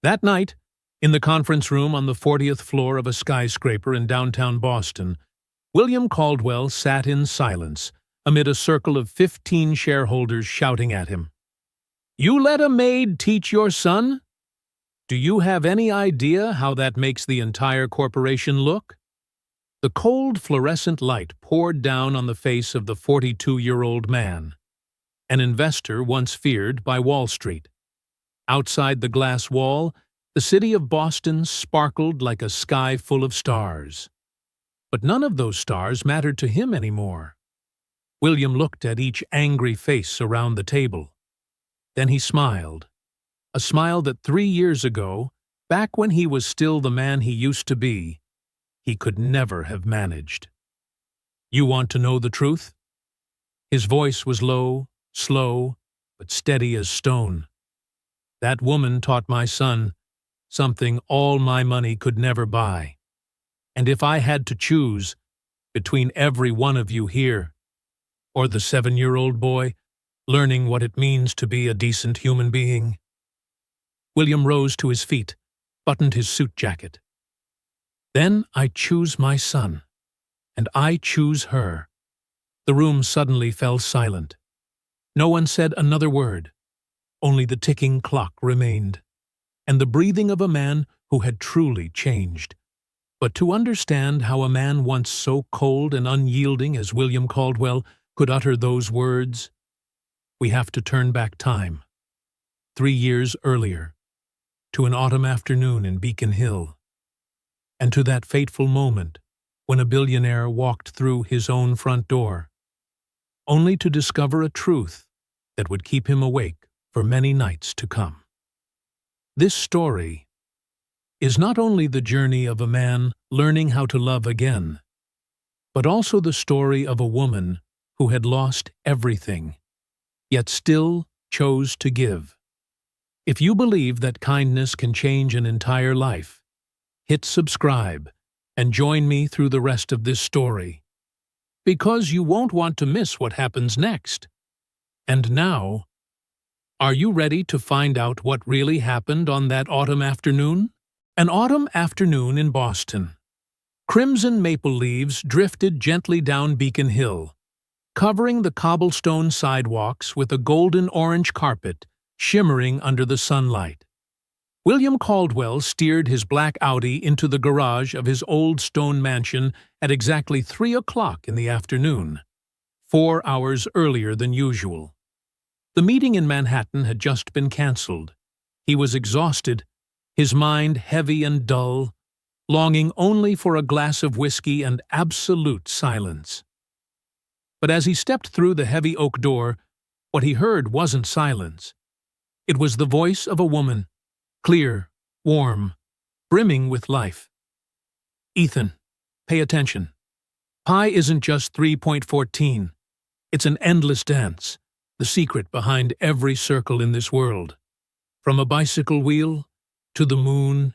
That night, in the conference room on the 40th floor of a skyscraper in downtown Boston, William Caldwell sat in silence amid a circle of 15 shareholders shouting at him. "You let a maid teach your son? Do you have any idea how that makes the entire corporation look?" The cold fluorescent light poured down on the face of the 42-year-old man, an investor once feared by Wall Street. Outside the glass wall, the city of Boston sparkled like a sky full of stars. But none of those stars mattered to him anymore. William looked at each angry face around the table. Then he smiled, a smile that 3 years ago, back when he was still the man he used to be, he could never have managed. "You want to know the truth?" His voice was low, slow, but steady as stone. "That woman taught my son something all my money could never buy. And if I had to choose between every one of you here, or the 7-year-old boy learning what it means to be a decent human being..." William rose to his feet, buttoned his suit jacket. "Then I choose my son, and I choose her." The room suddenly fell silent. No one said another word. Only the ticking clock remained, and the breathing of a man who had truly changed. But to understand how a man once so cold and unyielding as William Caldwell could utter those words, we have to turn back time, 3 years earlier, to an autumn afternoon in Beacon Hill, and to that fateful moment when a billionaire walked through his own front door, only to discover a truth that would keep him awake for many nights to come. This story is not only the journey of a man learning how to love again, but also the story of a woman who had lost everything, yet still chose to give. If you believe that kindness can change an entire life, hit subscribe and join me through the rest of this story, because you won't want to miss what happens next. And now, are you ready to find out what really happened on that autumn afternoon? An autumn afternoon in Boston. Crimson maple leaves drifted gently down Beacon Hill, covering the cobblestone sidewalks with a golden-orange carpet shimmering under the sunlight. William Caldwell steered his black Audi into the garage of his old stone mansion at exactly 3 o'clock in the afternoon, 4 hours earlier than usual. The meeting in Manhattan had just been cancelled. He was exhausted, his mind heavy and dull, longing only for a glass of whiskey and absolute silence. But as he stepped through the heavy oak door, what he heard wasn't silence. It was the voice of a woman, clear, warm, brimming with life. "Ethan, pay attention. Pi isn't just 3.14. It's an endless dance, the secret behind every circle in this world. From a bicycle wheel, to the moon,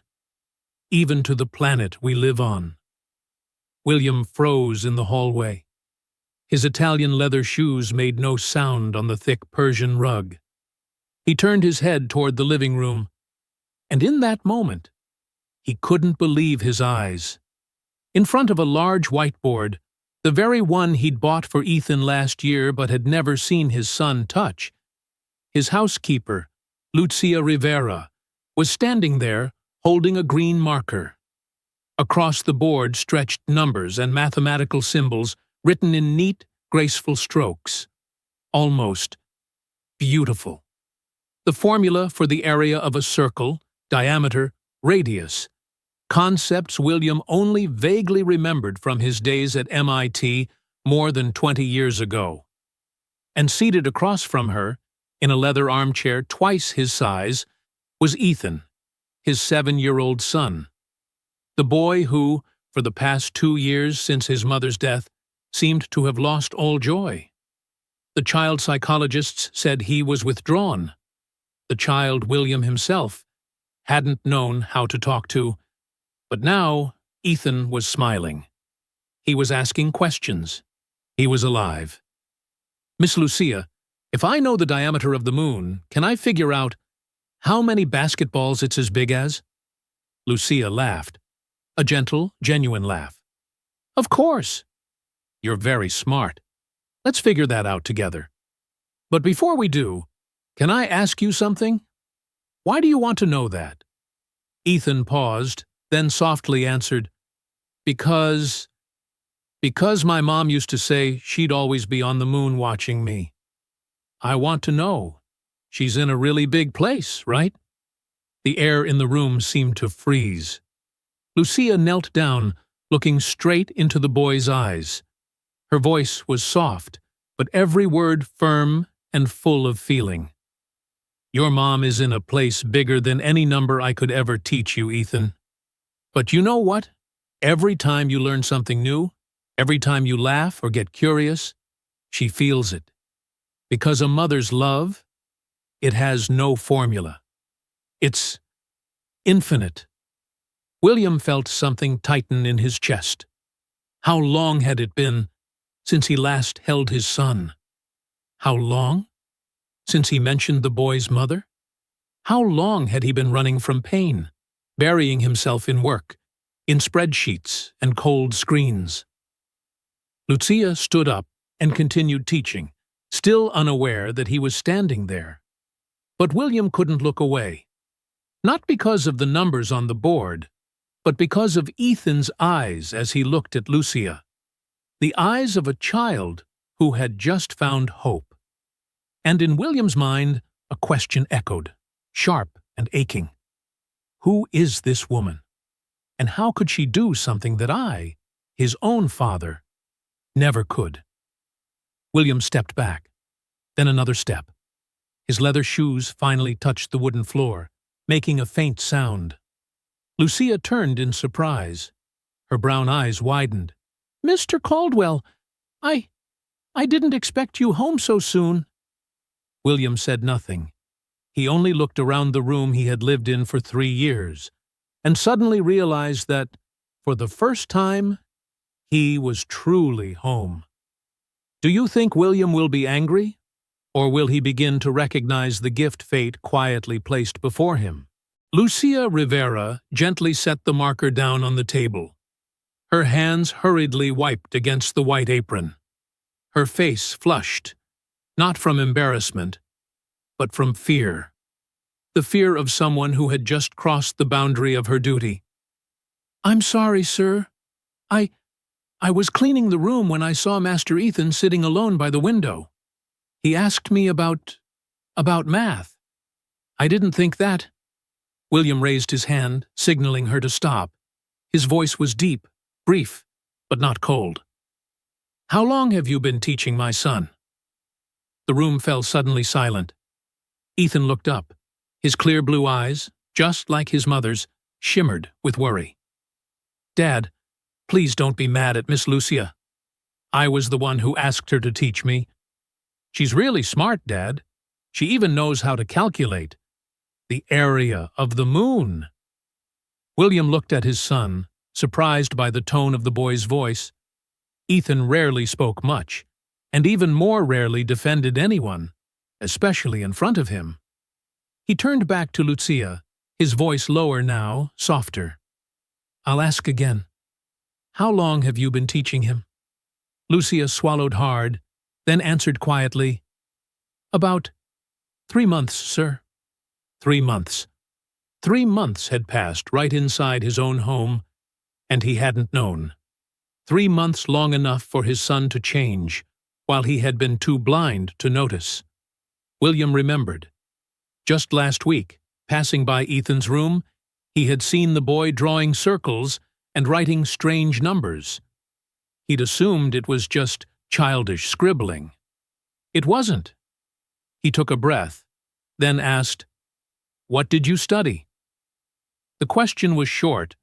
even to the planet we live on." William froze in the hallway. His Italian leather shoes made no sound on the thick Persian rug. He turned his head toward the living room, and in that moment, he couldn't believe his eyes. In front of a large whiteboard, the very one he'd bought for Ethan last year but had never seen his son touch, his housekeeper, Lucia Rivera, was standing there holding a green marker. Across the board stretched numbers and mathematical symbols written in neat, graceful strokes. Almost beautiful. The formula for the area of a circle, diameter, radius. Concepts William only vaguely remembered from his days at MIT more than 20 years ago. And seated across from her, in a leather armchair twice his size, was Ethan, his 7-year-old son. The boy who, for the past 2 years since his mother's death, seemed to have lost all joy. The child psychologists said he was withdrawn. The child William himself hadn't known how to talk to. But now, Ethan was smiling. He was asking questions. He was alive. "Miss Lucia, if I know the diameter of the moon, can I figure out..." How many basketballs it's as big as? Lucia laughed. A gentle, genuine laugh. Of course. You're very smart. Let's figure that out together. But before we do, can I ask you something? Why do you want to know that? Ethan paused, then softly answered, Because my mom used to say she'd always be on the moon watching me. I want to know. She's in a really big place, right? The air in the room seemed to freeze. Lucia knelt down, looking straight into the boy's eyes. Her voice was soft, but every word firm and full of feeling. Your mom is in a place bigger than any number I could ever teach you, Ethan. But you know what? Every time you learn something new, every time you laugh or get curious, she feels it. Because a mother's love, it has no formula. It's infinite. William felt something tighten in his chest. How long had it been since he last held his son? How long? Since he mentioned the boy's mother? How long had he been running from pain, burying himself in work, in spreadsheets and cold screens? Lucia stood up and continued teaching, still unaware that he was standing there. But William couldn't look away. Not because of the numbers on the board, but because of Ethan's eyes as he looked at Lucia. The eyes of a child who had just found hope. And in William's mind, a question echoed, sharp and aching. Who is this woman? And how could she do something that I, his own father, never could? William stepped back, then another step. His leather shoes finally touched the wooden floor, making a faint sound. Lucia turned in surprise. Her brown eyes widened. Mr. Caldwell, I didn't expect you home so soon. William said nothing. He only looked around the room he had lived in for 3 years, and suddenly realized that, for the first time, he was truly home. Do you think William will be angry? Or will he begin to recognize the gift fate quietly placed before him? Lucia Rivera gently set the marker down on the table. Her hands hurriedly wiped against the white apron. Her face flushed, not from embarrassment, but from fear. The fear of someone who had just crossed the boundary of her duty. I'm sorry, sir. I was cleaning the room when I saw Master Ethan sitting alone by the window. He asked me about math. I didn't think that. William raised his hand, signaling her to stop. His voice was deep, brief, but not cold. How long have you been teaching my son? The room fell suddenly silent. Ethan looked up. His clear blue eyes, just like his mother's, shimmered with worry. Dad, please don't be mad at Miss Lucia. I was the one who asked her to teach me. She's really smart, Dad. She even knows how to calculate the area of the moon. William looked at his son, surprised by the tone of the boy's voice. Ethan rarely spoke much, and even more rarely defended anyone, especially in front of him. He turned back to Lucia, his voice lower now, softer. I'll ask again. How long have you been teaching him? Lucia swallowed hard, then answered quietly, About 3 months, sir. 3 months. 3 months had passed right inside his own home, and he hadn't known. 3 months long enough for his son to change, while he had been too blind to notice. William remembered. Just last week, passing by Ethan's room, he had seen the boy drawing circles and writing strange numbers. He'd assumed it was just childish scribbling. It wasn't. He took a breath, then asked, What did you study? The question was short,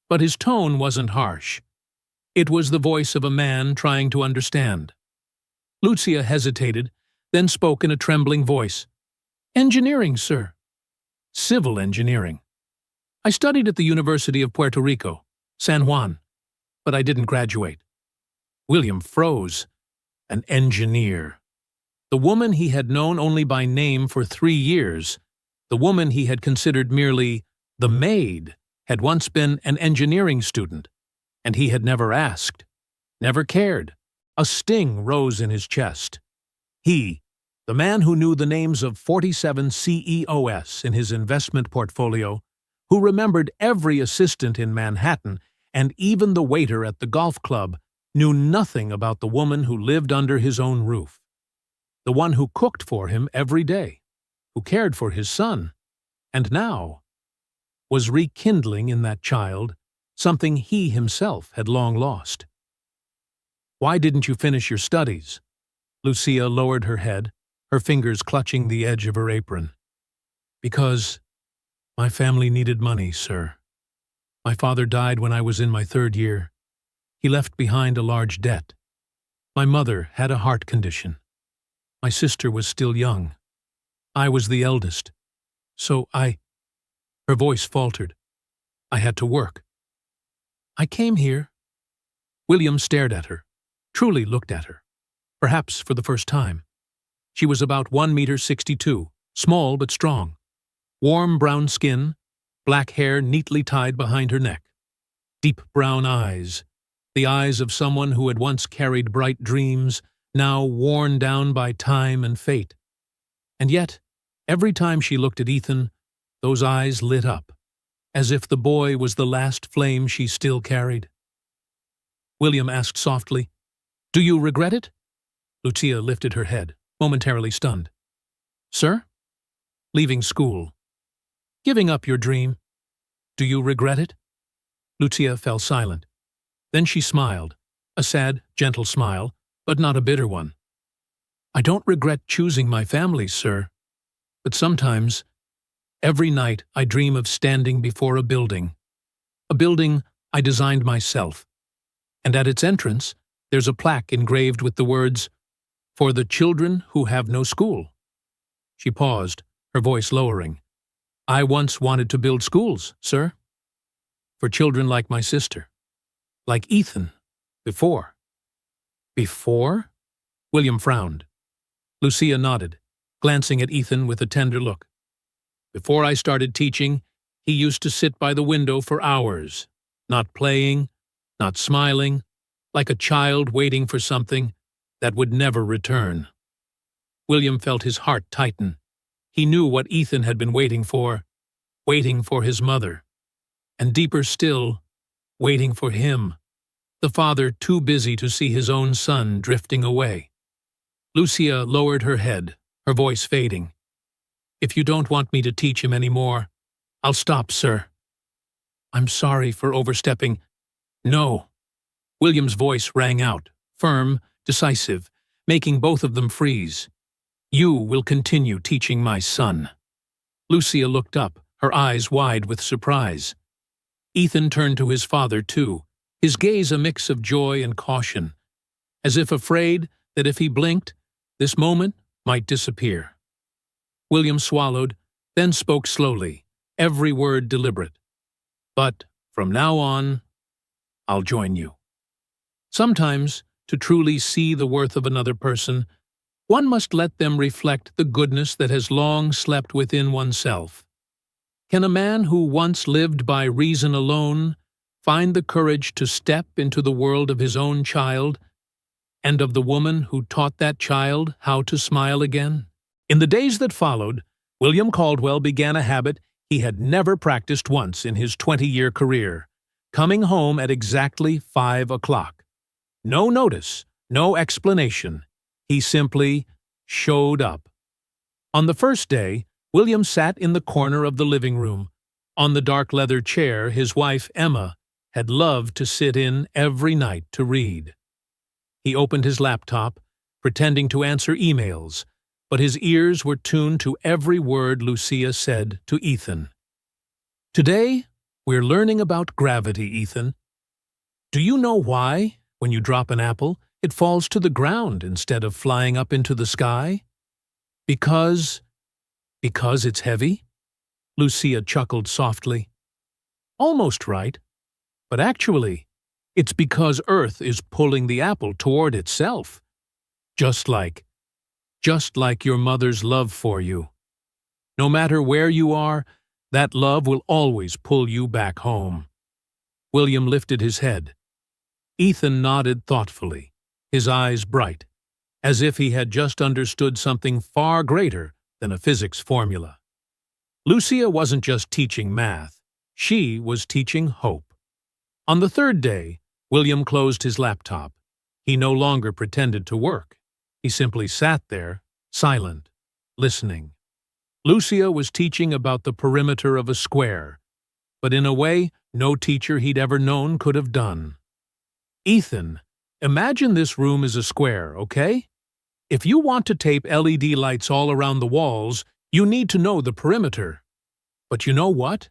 but his tone wasn't harsh. It was the voice of a man trying to understand. Lucia hesitated, then spoke in a trembling voice. Engineering, sir. Civil engineering. I studied at the University of Puerto Rico, San Juan, but I didn't graduate. William froze. An engineer. The woman he had known only by name for 3 years The woman he had considered merely the maid had once been an engineering student, and he had never asked, never cared. A sting rose in his chest. He, the man who knew the names of 47 CEOs in his investment portfolio, who remembered every assistant in Manhattan and even the waiter at the golf club, knew nothing about the woman who lived under his own roof. The one who cooked for him every day, who cared for his son, and now was rekindling in that child something he himself had long lost. "Why didn't you finish your studies?" Lucia lowered her head, her fingers clutching the edge of her apron. "Because my family needed money, sir. My father died when I was in my 3rd year. He left behind a large debt. My mother had a heart condition. My sister was still young. I was the eldest. So Her voice faltered. "I had to work. I came here." William stared at her, truly looked at her, perhaps for the first time. She was about 1 meter 62, small but strong. Warm brown skin, black hair neatly tied behind her neck. Deep brown eyes, the eyes of someone who had once carried bright dreams, now worn down by time and fate. And yet, every time she looked at Ethan, those eyes lit up, as if the boy was the last flame she still carried. William asked softly, "Do you regret it?" Lucia lifted her head, momentarily stunned. "Sir?" "Leaving school. Giving up your dream. Do you regret it?" Lucia fell silent. Then she smiled, a sad, gentle smile, but not a bitter one. "I don't regret choosing my family, sir. But sometimes, every night I dream of standing before a building I designed myself. And at its entrance, there's a plaque engraved with the words, 'For the children who have no school.'" She paused, her voice lowering. "I once wanted to build schools, sir. For children like my sister. Like Ethan. Before." "Before?" William frowned. Lucia nodded, glancing at Ethan with a tender look. "Before I started teaching, he used to sit by the window for hours, not playing, not smiling, like a child waiting for something that would never return." William felt his heart tighten. He knew what Ethan had been waiting for his mother. And deeper still, waiting for him, the father too busy to see his own son drifting away. Lucia lowered her head, her voice fading. "If you don't want me to teach him any more, I'll stop, sir. I'm sorry for overstepping." "No." William's voice rang out, firm, decisive, making both of them freeze. "You will continue teaching my son." Lucia looked up, her eyes wide with surprise. Ethan turned to his father, too, his gaze a mix of joy and caution, as if afraid that if he blinked, this moment might disappear. William swallowed, then spoke slowly, every word deliberate. "But from now on, I'll join you. Sometimes, to truly see the worth of another person, one must let them reflect the goodness that has long slept within oneself. Can a man who once lived by reason alone find the courage to step into the world of his own child and of the woman who taught that child how to smile again?" In the days that followed, William Caldwell began a habit he had never practiced once in his 20-year career, coming home at exactly 5 o'clock. No notice, no explanation. He simply showed up. On the first day, William sat in the corner of the living room, on the dark leather chair his wife, Emma, had loved to sit in every night to read. He opened his laptop, pretending to answer emails, but his ears were tuned to every word Lucia said to Ethan. "Today, we're learning about gravity, Ethan. Do you know why, when you drop an apple, it falls to the ground instead of flying up into the sky? Because it's heavy?" Lucia chuckled softly. "Almost right. But actually, it's because Earth is pulling the apple toward itself. Just like your mother's love for you." No matter where you are, that love will always pull you back home." William lifted his head. Ethan nodded thoughtfully, his eyes bright, as if he had just understood something far greater than a physics formula. Lucia wasn't just teaching math, she was teaching hope. On the third day, William closed his laptop. He no longer pretended to work. He simply sat there, silent, listening. Lucia was teaching about the perimeter of a square, but in a way no teacher he'd ever known could have done. "Ethan, imagine this room is a square, okay? If you want to tape LED lights all around the walls, you need to know the perimeter. But you know what?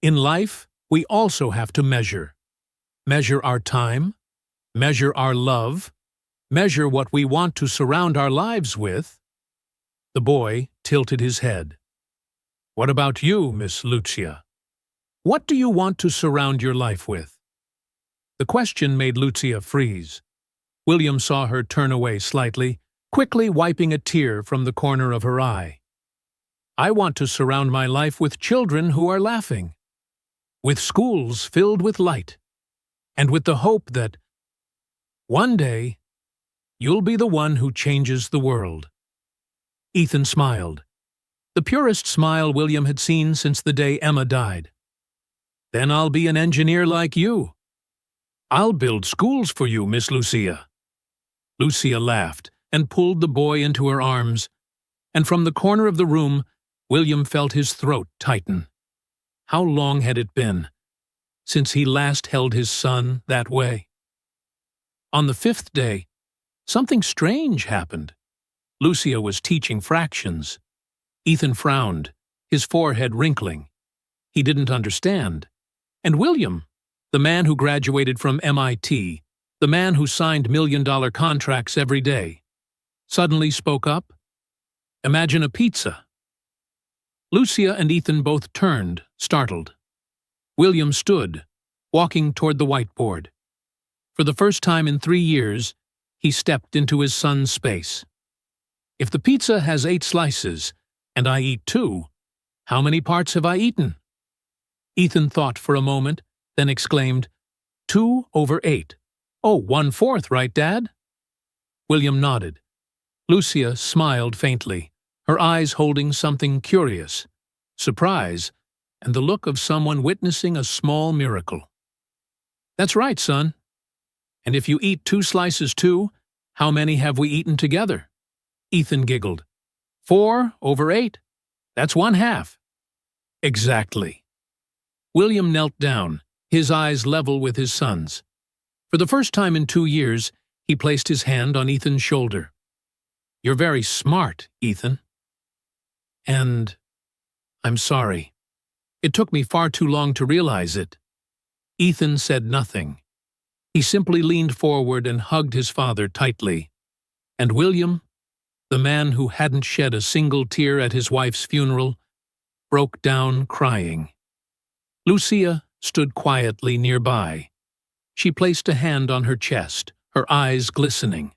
In life, we also have to measure. Measure our time, measure our love, measure what we want to surround our lives with." The boy tilted his head. "What about you, Miss Lucia? What do you want to surround your life with?" The question made Lucia freeze. William saw her turn away slightly, quickly wiping a tear from the corner of her eye. "I want to surround my life with children who are laughing, with schools filled with light, and with the hope that one day you'll be the one who changes the world." Ethan smiled, the purest smile William had seen since the day Emma died. "Then I'll be an engineer like you. I'll build schools for you, Miss Lucia." Lucia laughed and pulled the boy into her arms, and from the corner of the room, William felt his throat tighten. How long had it been since he last held his son that way? On the fifth day, something strange happened. Lucia was teaching fractions. Ethan frowned, his forehead wrinkling. He didn't understand. And William, the man who graduated from MIT, the man who signed million-dollar contracts every day, suddenly spoke up. "Imagine a pizza." Lucia and Ethan both turned, startled. William stood, walking toward the whiteboard. For the first time in 3 years, he stepped into his son's space. "If the pizza has 8 slices, and I eat 2, how many parts have I eaten?" Ethan thought for a moment, then exclaimed, 2 over 8. "Oh, 1/4, right, Dad?" William nodded. Lucia smiled faintly, her eyes holding something curious, surprise, and the look of someone witnessing a small miracle. "That's right, son. And if you eat 2 slices too, how many have we eaten together?" Ethan giggled. 4 over 8. That's 1/2. Exactly. William knelt down, his eyes level with his son's. For the first time in 2 years, he placed his hand on Ethan's shoulder. "You're very smart, Ethan. And I'm sorry. It took me far too long to realize it." Ethan said nothing. He simply leaned forward and hugged his father tightly. And William, the man who hadn't shed a single tear at his wife's funeral, broke down crying. Lucia stood quietly nearby. She placed a hand on her chest, her eyes glistening.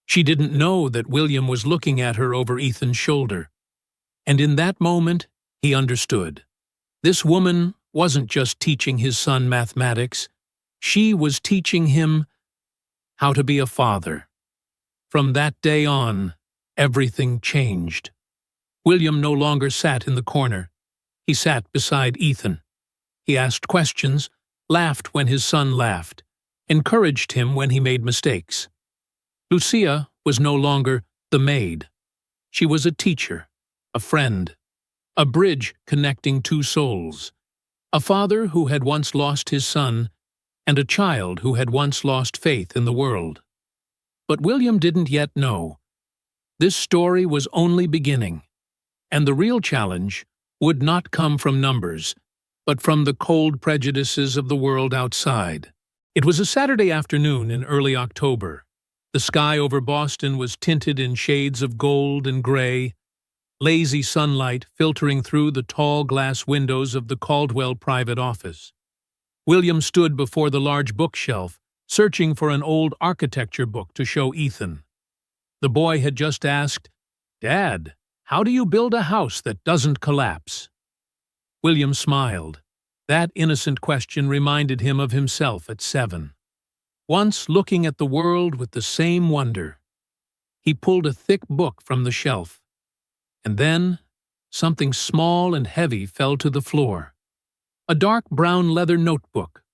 She didn't know that William was looking at her over Ethan's shoulder. And in that moment, he understood. This woman wasn't just teaching his son mathematics. She was teaching him how to be a father. From that day on, everything changed. William no longer sat in the corner. He sat beside Ethan. He asked questions, laughed when his son laughed, encouraged him when he made mistakes. Lucia was no longer the maid. She was a teacher, a friend, a bridge connecting 2 souls, a father who had once lost his son, and a child who had once lost faith in the world. But William didn't yet know. This story was only beginning, and the real challenge would not come from numbers, but from the cold prejudices of the world outside. It was a Saturday afternoon in early October. The sky over Boston was tinted in shades of gold and gray, lazy sunlight filtering through the tall glass windows of the Caldwell private office. William stood before the large bookshelf, searching for an old architecture book to show Ethan. The boy had just asked, "Dad, How do you build a house that doesn't collapse? William smiled. That innocent question reminded him of himself at 7. Once looking at the world with the same wonder. He pulled a thick book from the shelf. And then, something small and heavy fell to the floor. A dark brown leather notebook.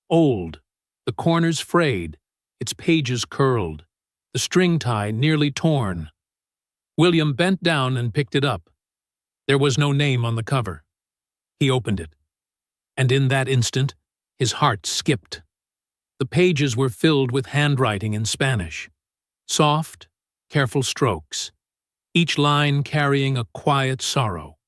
Old, the corners frayed, its pages curled, the string tie nearly torn. William bent down and picked it up. There was no name on the cover. He opened it. And in that instant, his heart skipped. The pages were filled with handwriting in Spanish. Soft, careful strokes, each line carrying a quiet sorrow.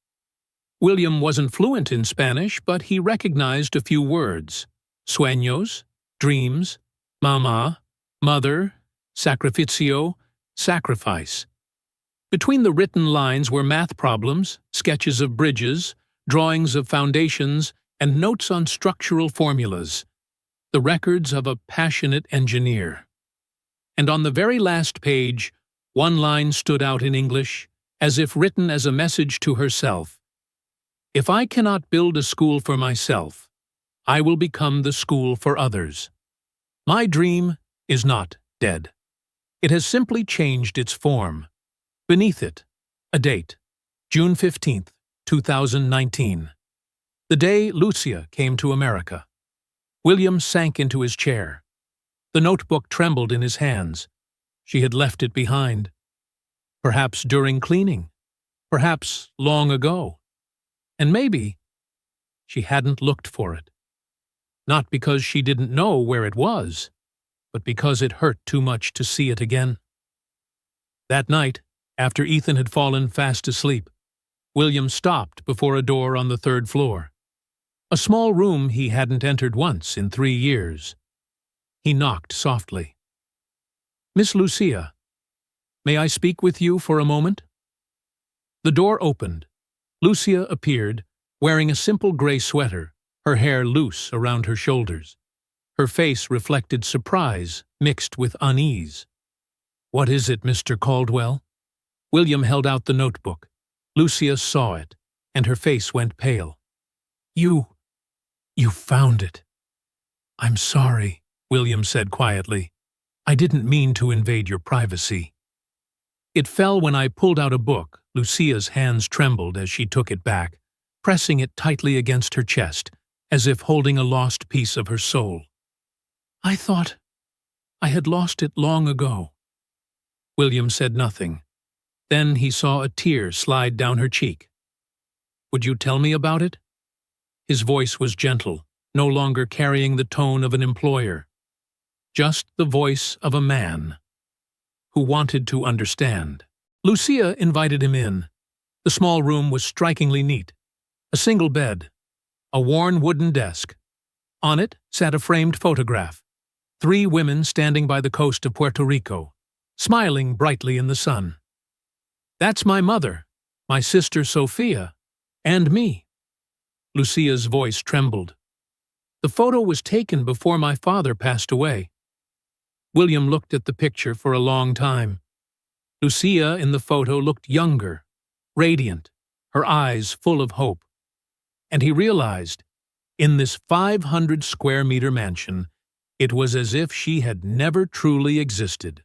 William wasn't fluent in Spanish, but he recognized a few words. Sueños, dreams, mamá, mother, sacrificio, sacrifice. Between the written lines were math problems, sketches of bridges, drawings of foundations, and notes on structural formulas, the records of a passionate engineer. And on the very last page, one line stood out in English, as if written as a message to herself. If I cannot build a school for myself, I will become the school for others. My dream is not dead. It has simply changed its form. Beneath it, a date, June 15th, 2019. The day Lucia came to America. William sank into his chair. The notebook trembled in his hands. She had left it behind. Perhaps during cleaning. Perhaps long ago. And maybe she hadn't looked for it. Not because she didn't know where it was, but because it hurt too much to see it again. That night, after Ethan had fallen fast asleep, William stopped before a door on the 3rd floor. A small room he hadn't entered once in 3 years. He knocked softly. "Miss Lucia, may I speak with you for a moment?" The door opened. Lucia appeared, wearing a simple gray sweater, her hair loose around her shoulders. Her face reflected surprise mixed with unease. "What is it, Mr. Caldwell?" William held out the notebook. Lucia saw it, and her face went pale. You found it." "I'm sorry," William said quietly. "I didn't mean to invade your privacy." It fell when I pulled out a book. Lucia's hands trembled as she took it back, pressing it tightly against her chest, as if holding a lost piece of her soul. "I thought I had lost it long ago." William said nothing. Then he saw a tear slide down her cheek. "Would you tell me about it?" His voice was gentle, no longer carrying the tone of an employer. Just the voice of a man who wanted to understand. Lucia invited him in. The small room was strikingly neat. A single bed, a worn wooden desk. On it sat a framed photograph. 3 women standing by the coast of Puerto Rico, smiling brightly in the sun. "That's my mother, my sister Sophia, and me." Lucia's voice trembled. "The photo was taken before my father passed away." William looked at the picture for a long time. Lucia in the photo looked younger, radiant, her eyes full of hope. And he realized, in this 500-square-meter mansion, it was as if she had never truly existed.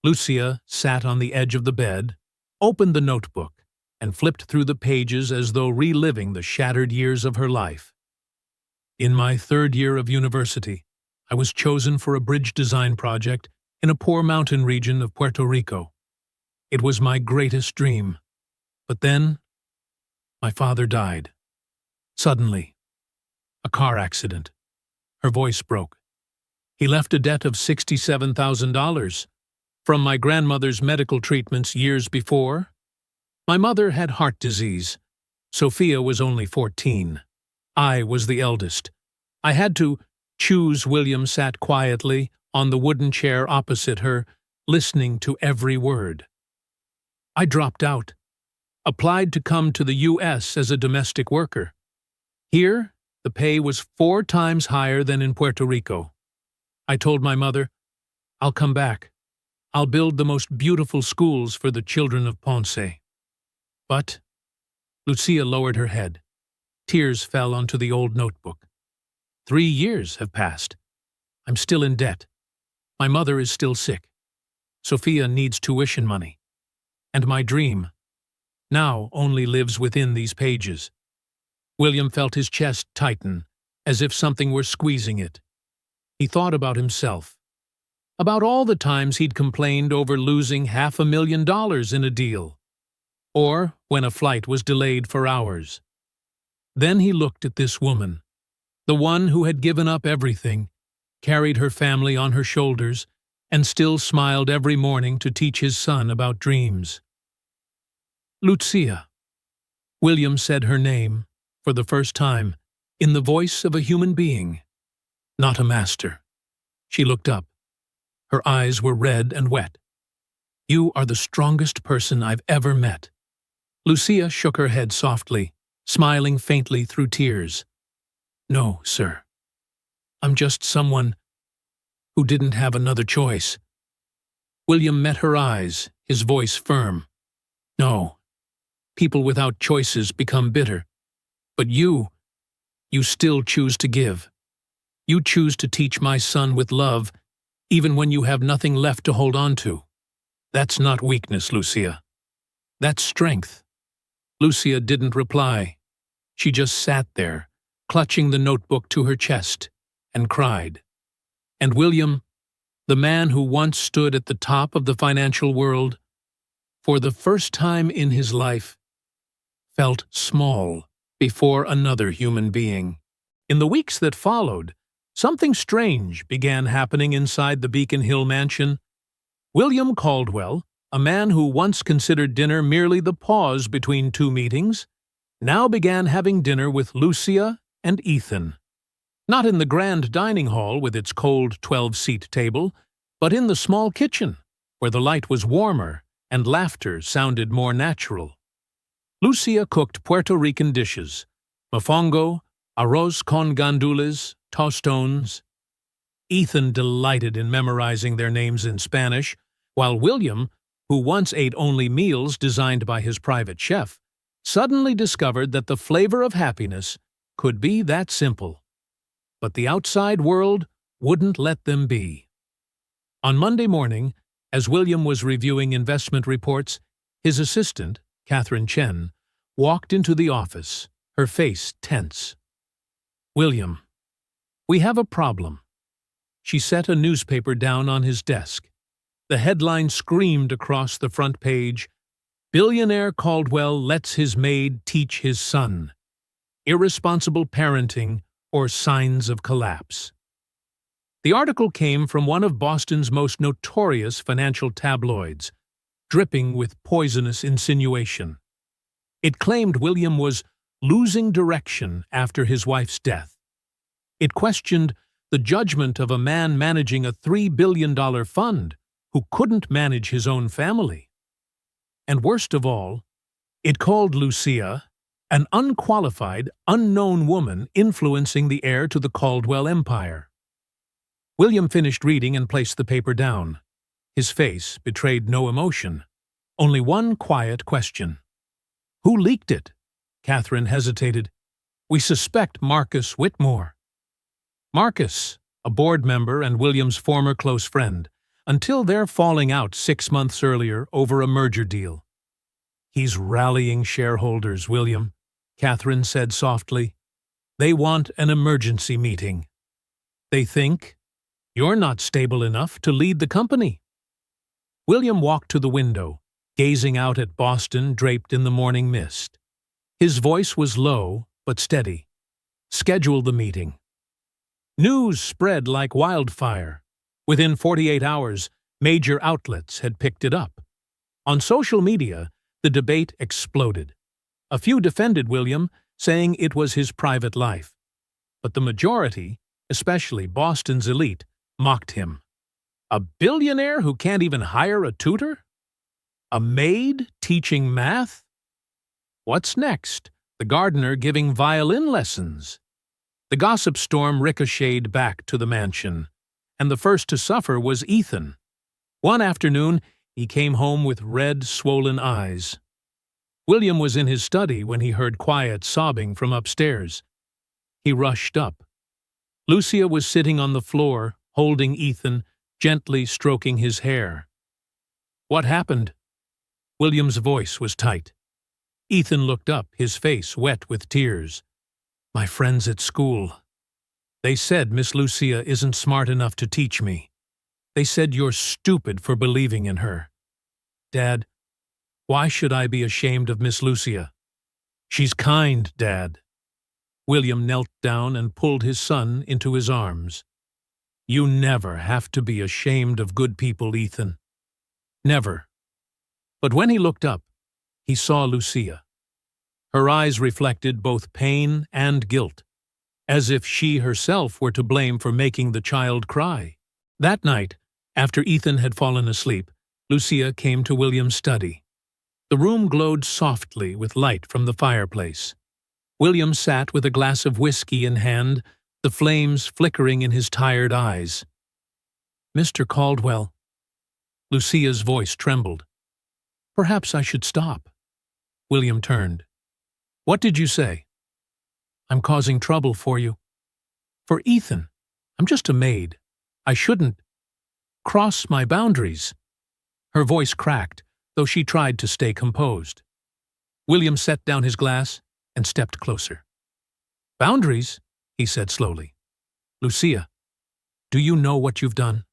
Lucia sat on the edge of the bed, opened the notebook, and flipped through the pages as though reliving the shattered years of her life. "In my 3rd year of university, I was chosen for a bridge design project in a poor mountain region of Puerto Rico. It was my greatest dream. But then, my father died. Suddenly. A car accident." Her voice broke. "He left a debt of $67,000 from my grandmother's medical treatments years before. My mother had heart disease. Sophia was only 14. I was the eldest. I had to choose." William sat quietly on the wooden chair opposite her, listening to every word. "I dropped out. Applied to come to the U.S. as a domestic worker. Here, the pay was 4 times higher than in Puerto Rico. I told my mother, I'll come back. I'll build the most beautiful schools for the children of Ponce. But Lucia lowered her head. Tears fell onto the old notebook. 3 years have passed. I'm still in debt. My mother is still sick. Sophia needs tuition money. And my dream now only lives within these pages. William felt his chest tighten, as if something were squeezing it. He thought about himself, about all the times he'd complained over losing $500,000 in a deal, or when a flight was delayed for hours. Then he looked at this woman, the one who had given up everything, carried her family on her shoulders, and still smiled every morning to teach his son about dreams. Lucia. William said her name, for the first time, in the voice of a human being, not a master. She looked up. Her eyes were red and wet. You are the strongest person I've ever met. Lucia shook her head softly, smiling faintly through tears. No, sir. I'm just someone who didn't have another choice. William met her eyes, his voice firm. No. People without choices become bitter. But you still choose to give. You choose to teach my son with love, even when you have nothing left to hold on to. That's not weakness, Lucia. That's strength. Lucia didn't reply. She just sat there, clutching the notebook to her chest, and cried. And William, the man who once stood at the top of the financial world, for the first time in his life, felt small before another human being. In the weeks that followed, something strange began happening inside the Beacon Hill mansion. William Caldwell, a man who once considered dinner merely the pause between two meetings, now began having dinner with Lucia and Ethan. Not in the grand dining hall with its cold 12-seat table, but in the small kitchen, where the light was warmer and laughter sounded more natural. Lucia cooked Puerto Rican dishes, mofongo, arroz con gandules, tostones. Ethan delighted in memorizing their names in Spanish, while William, who once ate only meals designed by his private chef, suddenly discovered that the flavor of happiness could be that simple. But the outside world wouldn't let them be. On Monday morning, as William was reviewing investment reports, his assistant, Catherine Chen, walked into the office, her face tense. William, we have a problem. She set a newspaper down on his desk. The headline screamed across the front page, Billionaire Caldwell lets his maid teach his son. Irresponsible parenting or signs of collapse. The article came from one of Boston's most notorious financial tabloids, dripping with poisonous insinuation. It claimed William was losing direction after his wife's death. It questioned the judgment of a man managing a $3 billion fund who couldn't manage his own family. And worst of all, it called Lucia an unqualified, unknown woman influencing the heir to the Caldwell empire. William finished reading and placed the paper down. His face betrayed no emotion, only one quiet question. Who leaked it? Catherine hesitated. We suspect Marcus Whitmore. Marcus, a board member and William's former close friend, until their falling out 6 months earlier over a merger deal. He's rallying shareholders, William, Catherine said softly. They want an emergency meeting. They think you're not stable enough to lead the company. William walked to the window, gazing out at Boston draped in the morning mist. His voice was low but steady. Schedule the meeting. News spread like wildfire. Within 48 hours, major outlets had picked it up. On social media, the debate exploded. A few defended William, saying it was his private life. But the majority, especially Boston's elite, mocked him. A billionaire who can't even hire a tutor? A maid teaching math? What's next? The gardener giving violin lessons? The gossip storm ricocheted back to the mansion, and the first to suffer was Ethan. One afternoon, he came home with red, swollen eyes. William was in his study when he heard quiet sobbing from upstairs. He rushed up. Lucia was sitting on the floor, holding Ethan, gently stroking his hair. "What happened?" William's voice was tight. Ethan looked up, his face wet with tears. "My friends at school. They said Miss Lucia isn't smart enough to teach me. They said you're stupid for believing in her. Dad, why should I be ashamed of Miss Lucia? She's kind, Dad." William knelt down and pulled his son into his arms. "You never have to be ashamed of good people, Ethan. Never." But when he looked up, he saw Lucia. Her eyes reflected both pain and guilt, as if she herself were to blame for making the child cry. That night, after Ethan had fallen asleep, Lucia came to William's study. The room glowed softly with light from the fireplace. William sat with a glass of whiskey in hand, the flames flickering in his tired eyes. "Mr. Caldwell." Lucia's voice trembled. "Perhaps I should stop." William turned. "What did you say?" "I'm causing trouble for you." "For Ethan. I'm just a maid. I shouldn't cross my boundaries." Her voice cracked, though she tried to stay composed. William set down his glass and stepped closer. "Boundaries?" he said slowly. "Lucia, do you know what you've done?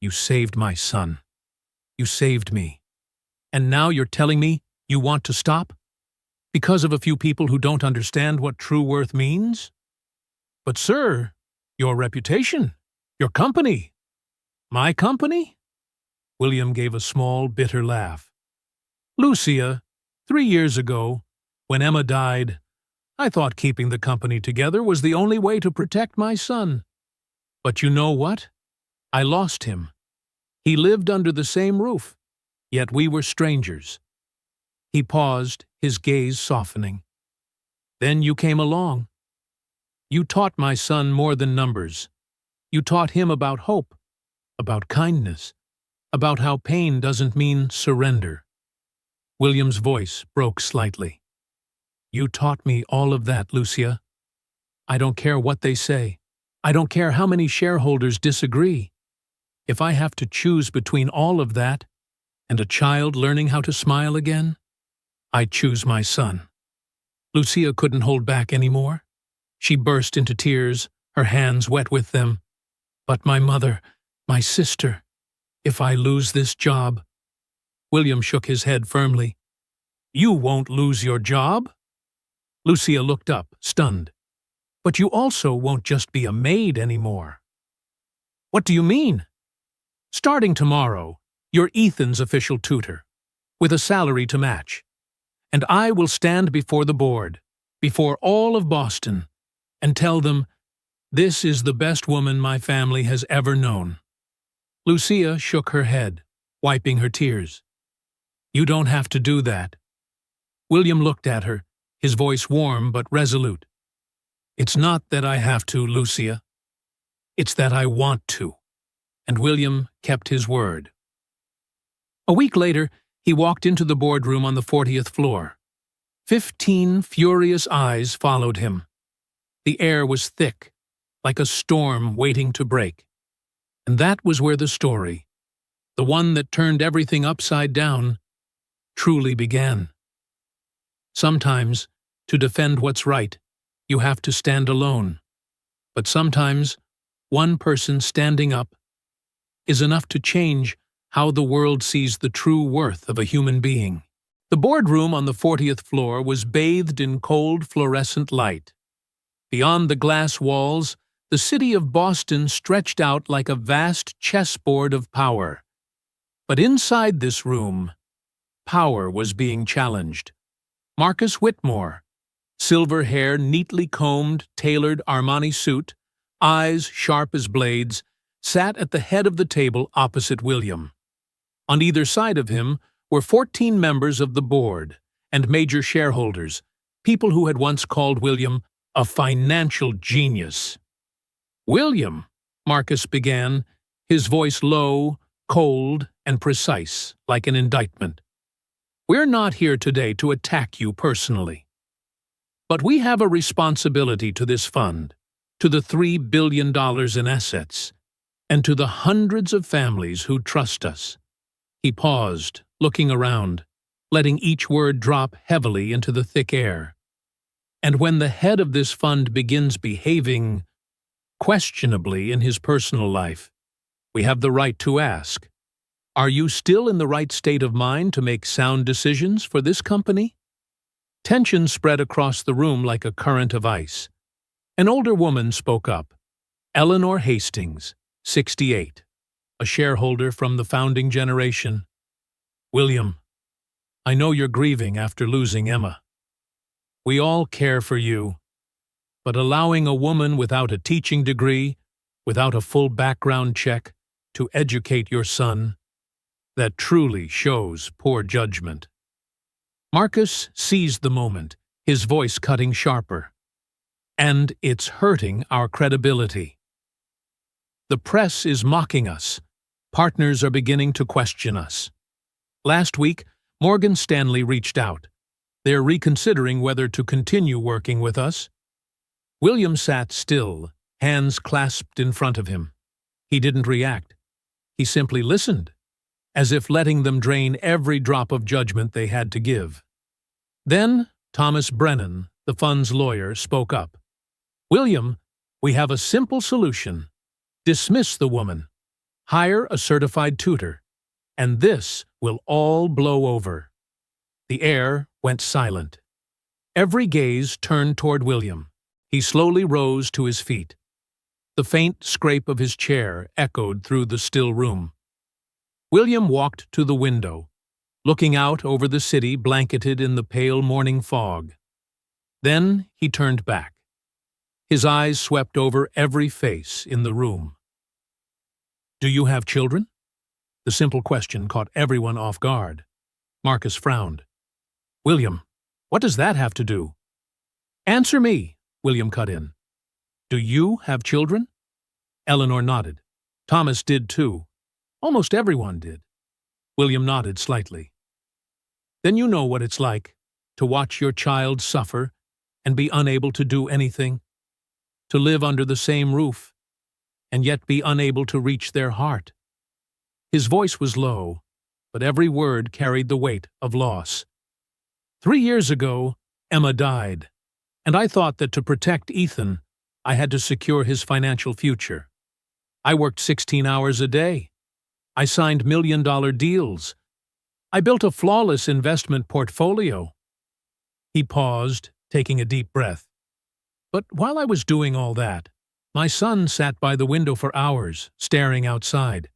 You saved my son. You saved me. And now you're telling me you want to stop? Because of a few people who don't understand what true worth means? But sir, your reputation, your company." "My company?" William gave a small, bitter laugh. "Lucia, 3 years ago, when Emma died, I thought keeping the company together was the only way to protect my son. But you know what? I lost him. He lived under the same roof, yet we were strangers." He paused, his gaze softening. "Then you came along. You taught my son more than numbers. You taught him about hope, about kindness, about how pain doesn't mean surrender." William's voice broke slightly. "You taught me all of that, Lucia. I don't care what they say. I don't care how many shareholders disagree. If I have to choose between all of that and a child learning how to smile again, I choose my son." Lucia couldn't hold back anymore. She burst into tears, her hands wet with them. "But my mother, my sister, if I lose this job—" William shook his head firmly. "You won't lose your job." Lucia looked up, stunned. "But you also won't just be a maid anymore." "What do you mean?" "Starting tomorrow, you're Ethan's official tutor, with a salary to match. And I will stand before the board, before all of Boston, and tell them, this is the best woman my family has ever known." Lucia shook her head, wiping her tears. "You don't have to do that." William looked at her, his voice warm but resolute. "It's not that I have to, Lucia. It's that I want to." And William kept his word. A week later, he walked into the boardroom on the 40th floor. 15 furious eyes followed him. The air was thick, like a storm waiting to break. And that was where the story, the one that turned everything upside down, truly began. Sometimes, to defend what's right, you have to stand alone. But sometimes, one person standing up is enough to change how the world sees the true worth of a human being. The boardroom on the 40th floor was bathed in cold fluorescent light. Beyond the glass walls, the city of Boston stretched out like a vast chessboard of power. But inside this room, power was being challenged. Marcus Whitmore, silver hair neatly combed, tailored Armani suit, eyes sharp as blades, sat at the head of the table opposite William. On either side of him were 14 members of the board and major shareholders, people who had once called William a financial genius. "William," Marcus began, his voice low, cold, and precise, like an indictment. We're not here today to attack you personally. But we have a responsibility to this fund, to the $3 billion in assets, and to the hundreds of families who trust us. He paused, looking around, letting each word drop heavily into the thick air. And when the head of this fund begins behaving questionably in his personal life, we have the right to ask, are you still in the right state of mind to make sound decisions for this company? Tension spread across the room like a current of ice. An older woman spoke up, Eleanor Hastings, 68, a shareholder from the founding generation. William, I know you're grieving after losing Emma. We all care for you, but allowing a woman without a teaching degree, without a full background check, to educate your son, that truly shows poor judgment. Marcus seized the moment, his voice cutting sharper. And it's hurting our credibility. The press is mocking us. Partners are beginning to question us. Last week, Morgan Stanley reached out. They're reconsidering whether to continue working with us. William sat still, hands clasped in front of him. He didn't react. He simply listened, as if letting them drain every drop of judgment they had to give. Then Thomas Brennan, the fund's lawyer, spoke up. William, we have a simple solution. Dismiss the woman. Hire a certified tutor. And this will all blow over. The air went silent. Every gaze turned toward William. He slowly rose to his feet. The faint scrape of his chair echoed through the still room. William walked to the window, looking out over the city blanketed in the pale morning fog. Then he turned back. His eyes swept over every face in the room. Do you have children? The simple question caught everyone off guard. Marcus frowned. William, what does that have to do? Answer me, William cut in. Do you have children? Eleanor nodded. Thomas did too. Almost everyone did. William nodded slightly. Then you know what it's like to watch your child suffer and be unable to do anything, to live under the same roof, and yet be unable to reach their heart. His voice was low, but every word carried the weight of loss. 3 years ago, Emma died, and I thought that to protect Ethan, I had to secure his financial future. I worked 16 hours a day. I signed million-dollar deals. I built a flawless investment portfolio. He paused, taking a deep breath. But while I was doing all that, my son sat by the window for hours, staring outside.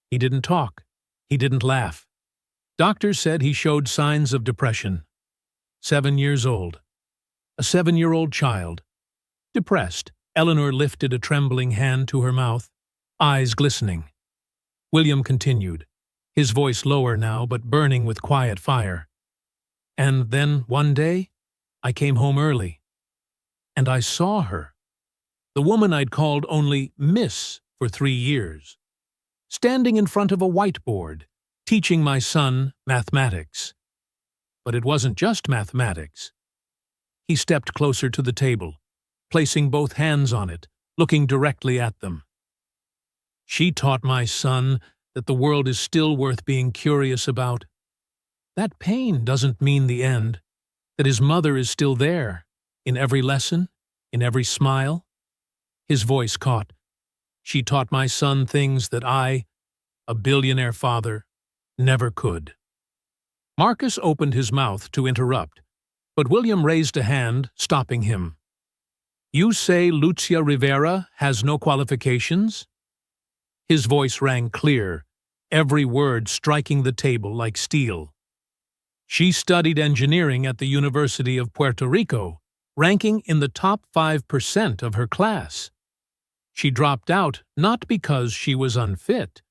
He didn't talk. He didn't laugh. Doctors said he showed signs of depression. 7 years old. A 7-year-old child. Depressed, Eleanor lifted a trembling hand to her mouth, eyes glistening. William continued, his voice lower now but burning with quiet fire. And then, one day, I came home early. And I saw her. The woman I'd called only Miss for 3 years. Standing in front of a whiteboard, teaching my son mathematics. But it wasn't just mathematics. He stepped closer to the table, placing both hands on it, looking directly at them. She taught my son that the world is still worth being curious about. That pain doesn't mean the end, that his mother is still there, in every lesson, in every smile. His voice caught. She taught my son things that I, a billionaire father, never could. Marcus opened his mouth to interrupt, but William raised a hand, stopping him. You say Lucia Rivera has no qualifications? His voice rang clear, every word striking the table like steel. She studied engineering at the University of Puerto Rico, ranking in the top 5% of her class. She dropped out not because she was unfit,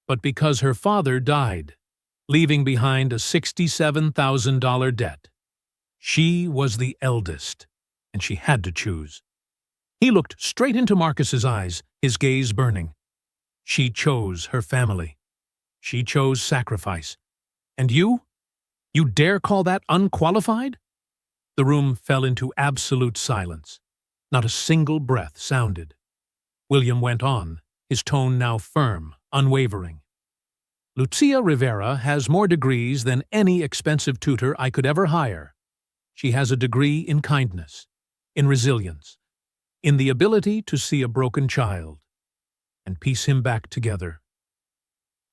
but because her father died, leaving behind a $67,000 debt. She was the eldest, and she had to choose. He looked straight into Marcus's eyes, his gaze burning. She chose her family. She chose sacrifice. And you? You dare call that unqualified?" The room fell into absolute silence. Not a single breath sounded. William went on, his tone now firm, unwavering. "Lucia Rivera has more degrees than any expensive tutor I could ever hire. She has a degree in kindness, in resilience, in the ability to see a broken child and piece him back together."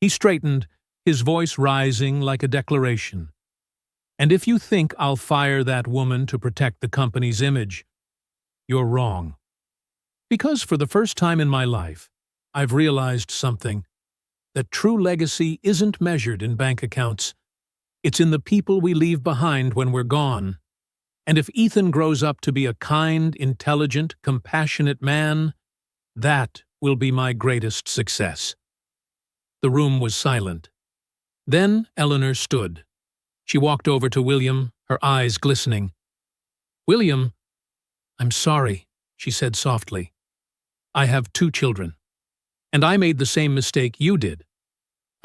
He straightened, his voice rising like a declaration. "And if you think I'll fire that woman to protect the company's image, you're wrong. Because for the first time in my life, I've realized something, that true legacy isn't measured in bank accounts. It's in the people we leave behind when we're gone. And if Ethan grows up to be a kind, intelligent, compassionate man, that will be my greatest success." The room was silent. Then Eleanor stood. She walked over to William, her eyes glistening. "William, I'm sorry," she said softly. "I have 2 children. And I made the same mistake you did.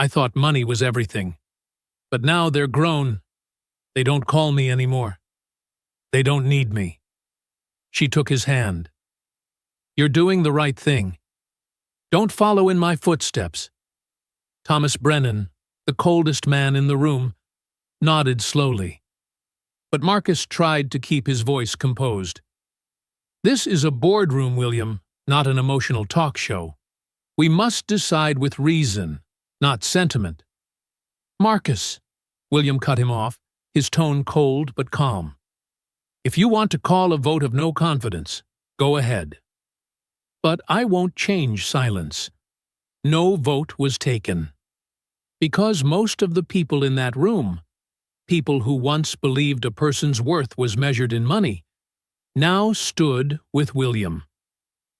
I thought money was everything. But now they're grown. They don't call me anymore. They don't need me." She took his hand. "You're doing the right thing. Don't follow in my footsteps." Thomas Brennan, the coldest man in the room, nodded slowly. But Marcus tried to keep his voice composed. "This is a boardroom, William, not an emotional talk show. We must decide with reason, not sentiment." "Marcus," William cut him off, his tone cold but calm. "If you want to call a vote of no confidence, go ahead. But I won't change silence." No vote was taken. Because most of the people in that room, people who once believed a person's worth was measured in money, now stood with William.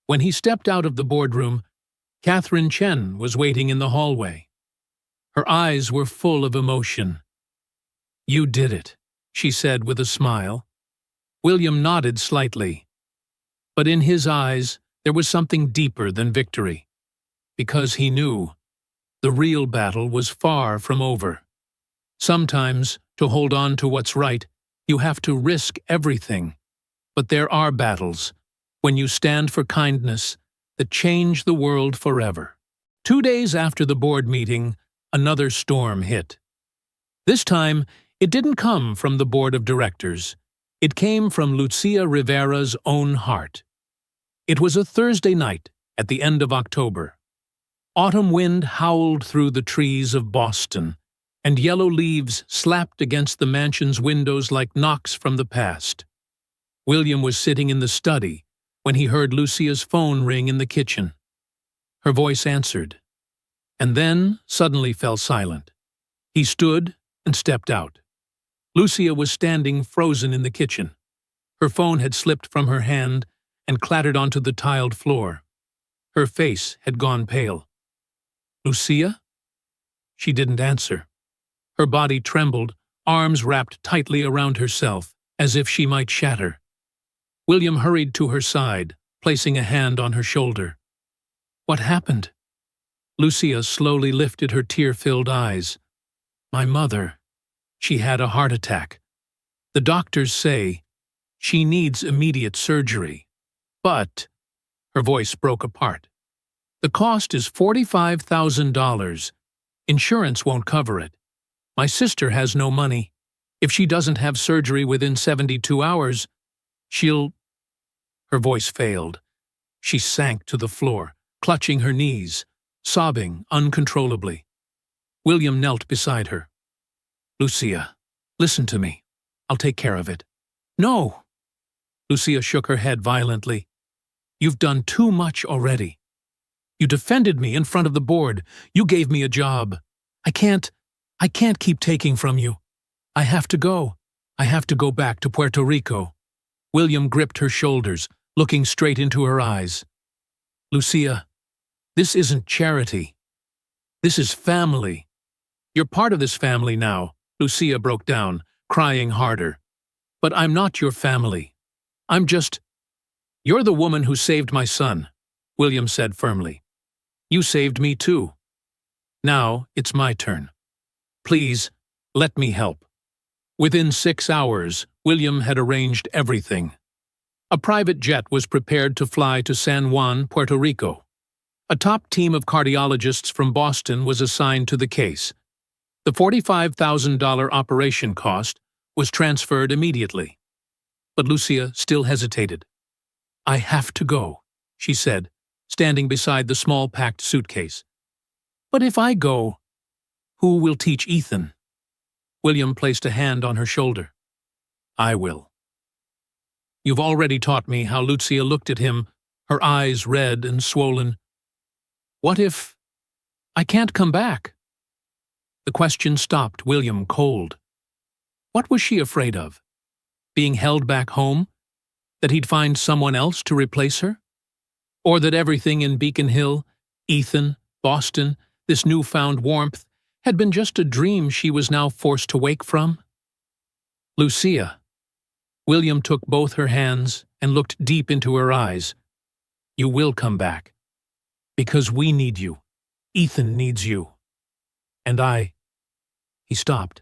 When he stepped out of the boardroom, Catherine Chen was waiting in the hallway. Her eyes were full of emotion. "You did it," she said with a smile. William nodded slightly. But in his eyes there was something deeper than victory. Because he knew the real battle was far from over. Sometimes, to hold on to what's right, you have to risk everything. But there are battles, when you stand for kindness, that change the world forever. 2 days after the board meeting, another storm hit. This time, it didn't come from the board of directors. It came from Lucia Rivera's own heart. It was a Thursday night at the end of October. Autumn wind howled through the trees of Boston, and yellow leaves slapped against the mansion's windows like knocks from the past. William was sitting in the study when he heard Lucia's phone ring in the kitchen. Her voice answered, and then suddenly fell silent. He stood and stepped out. Lucia was standing frozen in the kitchen. Her phone had slipped from her hand and clattered onto the tiled floor. Her face had gone pale. "Lucia?" She didn't answer. Her body trembled, arms wrapped tightly around herself, as if she might shatter. William hurried to her side, placing a hand on her shoulder. "What happened?" Lucia slowly lifted her tear-filled eyes. "My mother. She had a heart attack. The doctors say she needs immediate surgery. But," her voice broke apart, "the cost is $45,000. Insurance won't cover it. My sister has no money. If she doesn't have surgery within 72 hours, she'll—" Her voice failed. She sank to the floor, clutching her knees, sobbing uncontrollably. William knelt beside her. "Lucia, listen to me. I'll take care of it." "No!" Lucia shook her head violently. "You've done too much already. You defended me in front of the board. You gave me a job. I can't keep taking from you. I have to go. I have to go back to Puerto Rico." William gripped her shoulders, looking straight into her eyes. "Lucia, this isn't charity. This is family. You're part of this family now." Lucia broke down, crying harder. "But I'm not your family. I'm just—" "You're the woman who saved my son," William said firmly. "You saved me too. Now it's my turn. Please, let me help." Within 6 hours, William had arranged everything. A private jet was prepared to fly to San Juan, Puerto Rico. A top team of cardiologists from Boston was assigned to the case. The $45,000 operation cost was transferred immediately. But Lucia still hesitated. "I have to go," she said, standing beside the small packed suitcase. "But if I go, who will teach Ethan?" William placed a hand on her shoulder. "I will." "You've already taught me how." Lucia looked at him, her eyes red and swollen. "What if I can't come back?" The question stopped William cold. What was she afraid of? Being held back home? That he'd find someone else to replace her? Or that everything in Beacon Hill, Ethan, Boston, this newfound warmth, had been just a dream she was now forced to wake from? "Lucia." William took both her hands and looked deep into her eyes. "You will come back. Because we need you. Ethan needs you. And I—" He stopped.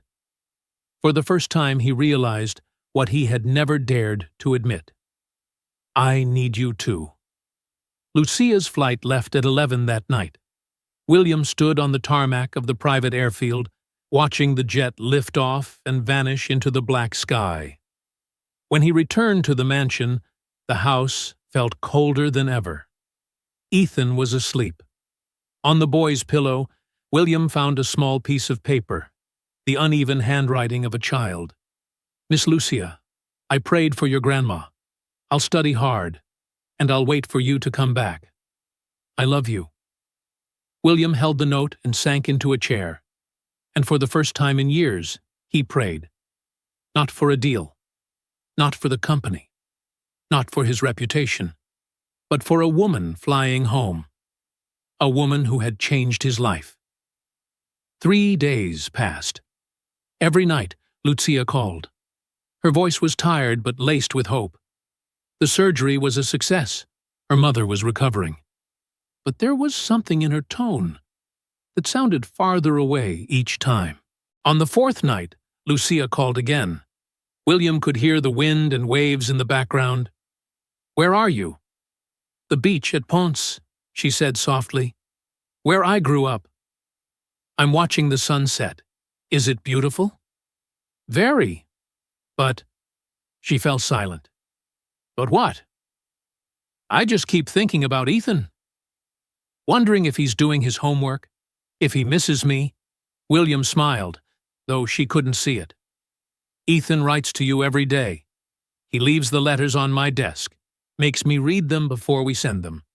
For the first time he realized what he had never dared to admit. "I need you too." Lucia's flight left at 11 that night. William stood on the tarmac of the private airfield, watching the jet lift off and vanish into the black sky. When he returned to the mansion, the house felt colder than ever. Ethan was asleep. On the boy's pillow, William found a small piece of paper, the uneven handwriting of a child. "Miss Lucia, I prayed for your grandma. I'll study hard, and I'll wait for you to come back. I love you." William held the note and sank into a chair. And for the first time in years, he prayed. Not for a deal. Not for the company. Not for his reputation. But for a woman flying home. A woman who had changed his life. 3 days passed. Every night, Lucia called. Her voice was tired but laced with hope. The surgery was a success. Her mother was recovering. But there was something in her tone that sounded farther away each time. On the 4th night, Lucia called again. William could hear the wind and waves in the background. "Where are you?" "The beach at Ponce," she said softly. "Where I grew up." "I'm watching the sunset. Is it beautiful?" "Very. But—" She fell silent. "But what?" "I just keep thinking about Ethan. Wondering if he's doing his homework, if he misses me." William smiled, though she couldn't see it. "Ethan writes to you every day. He leaves the letters on my desk, makes me read them before we send them."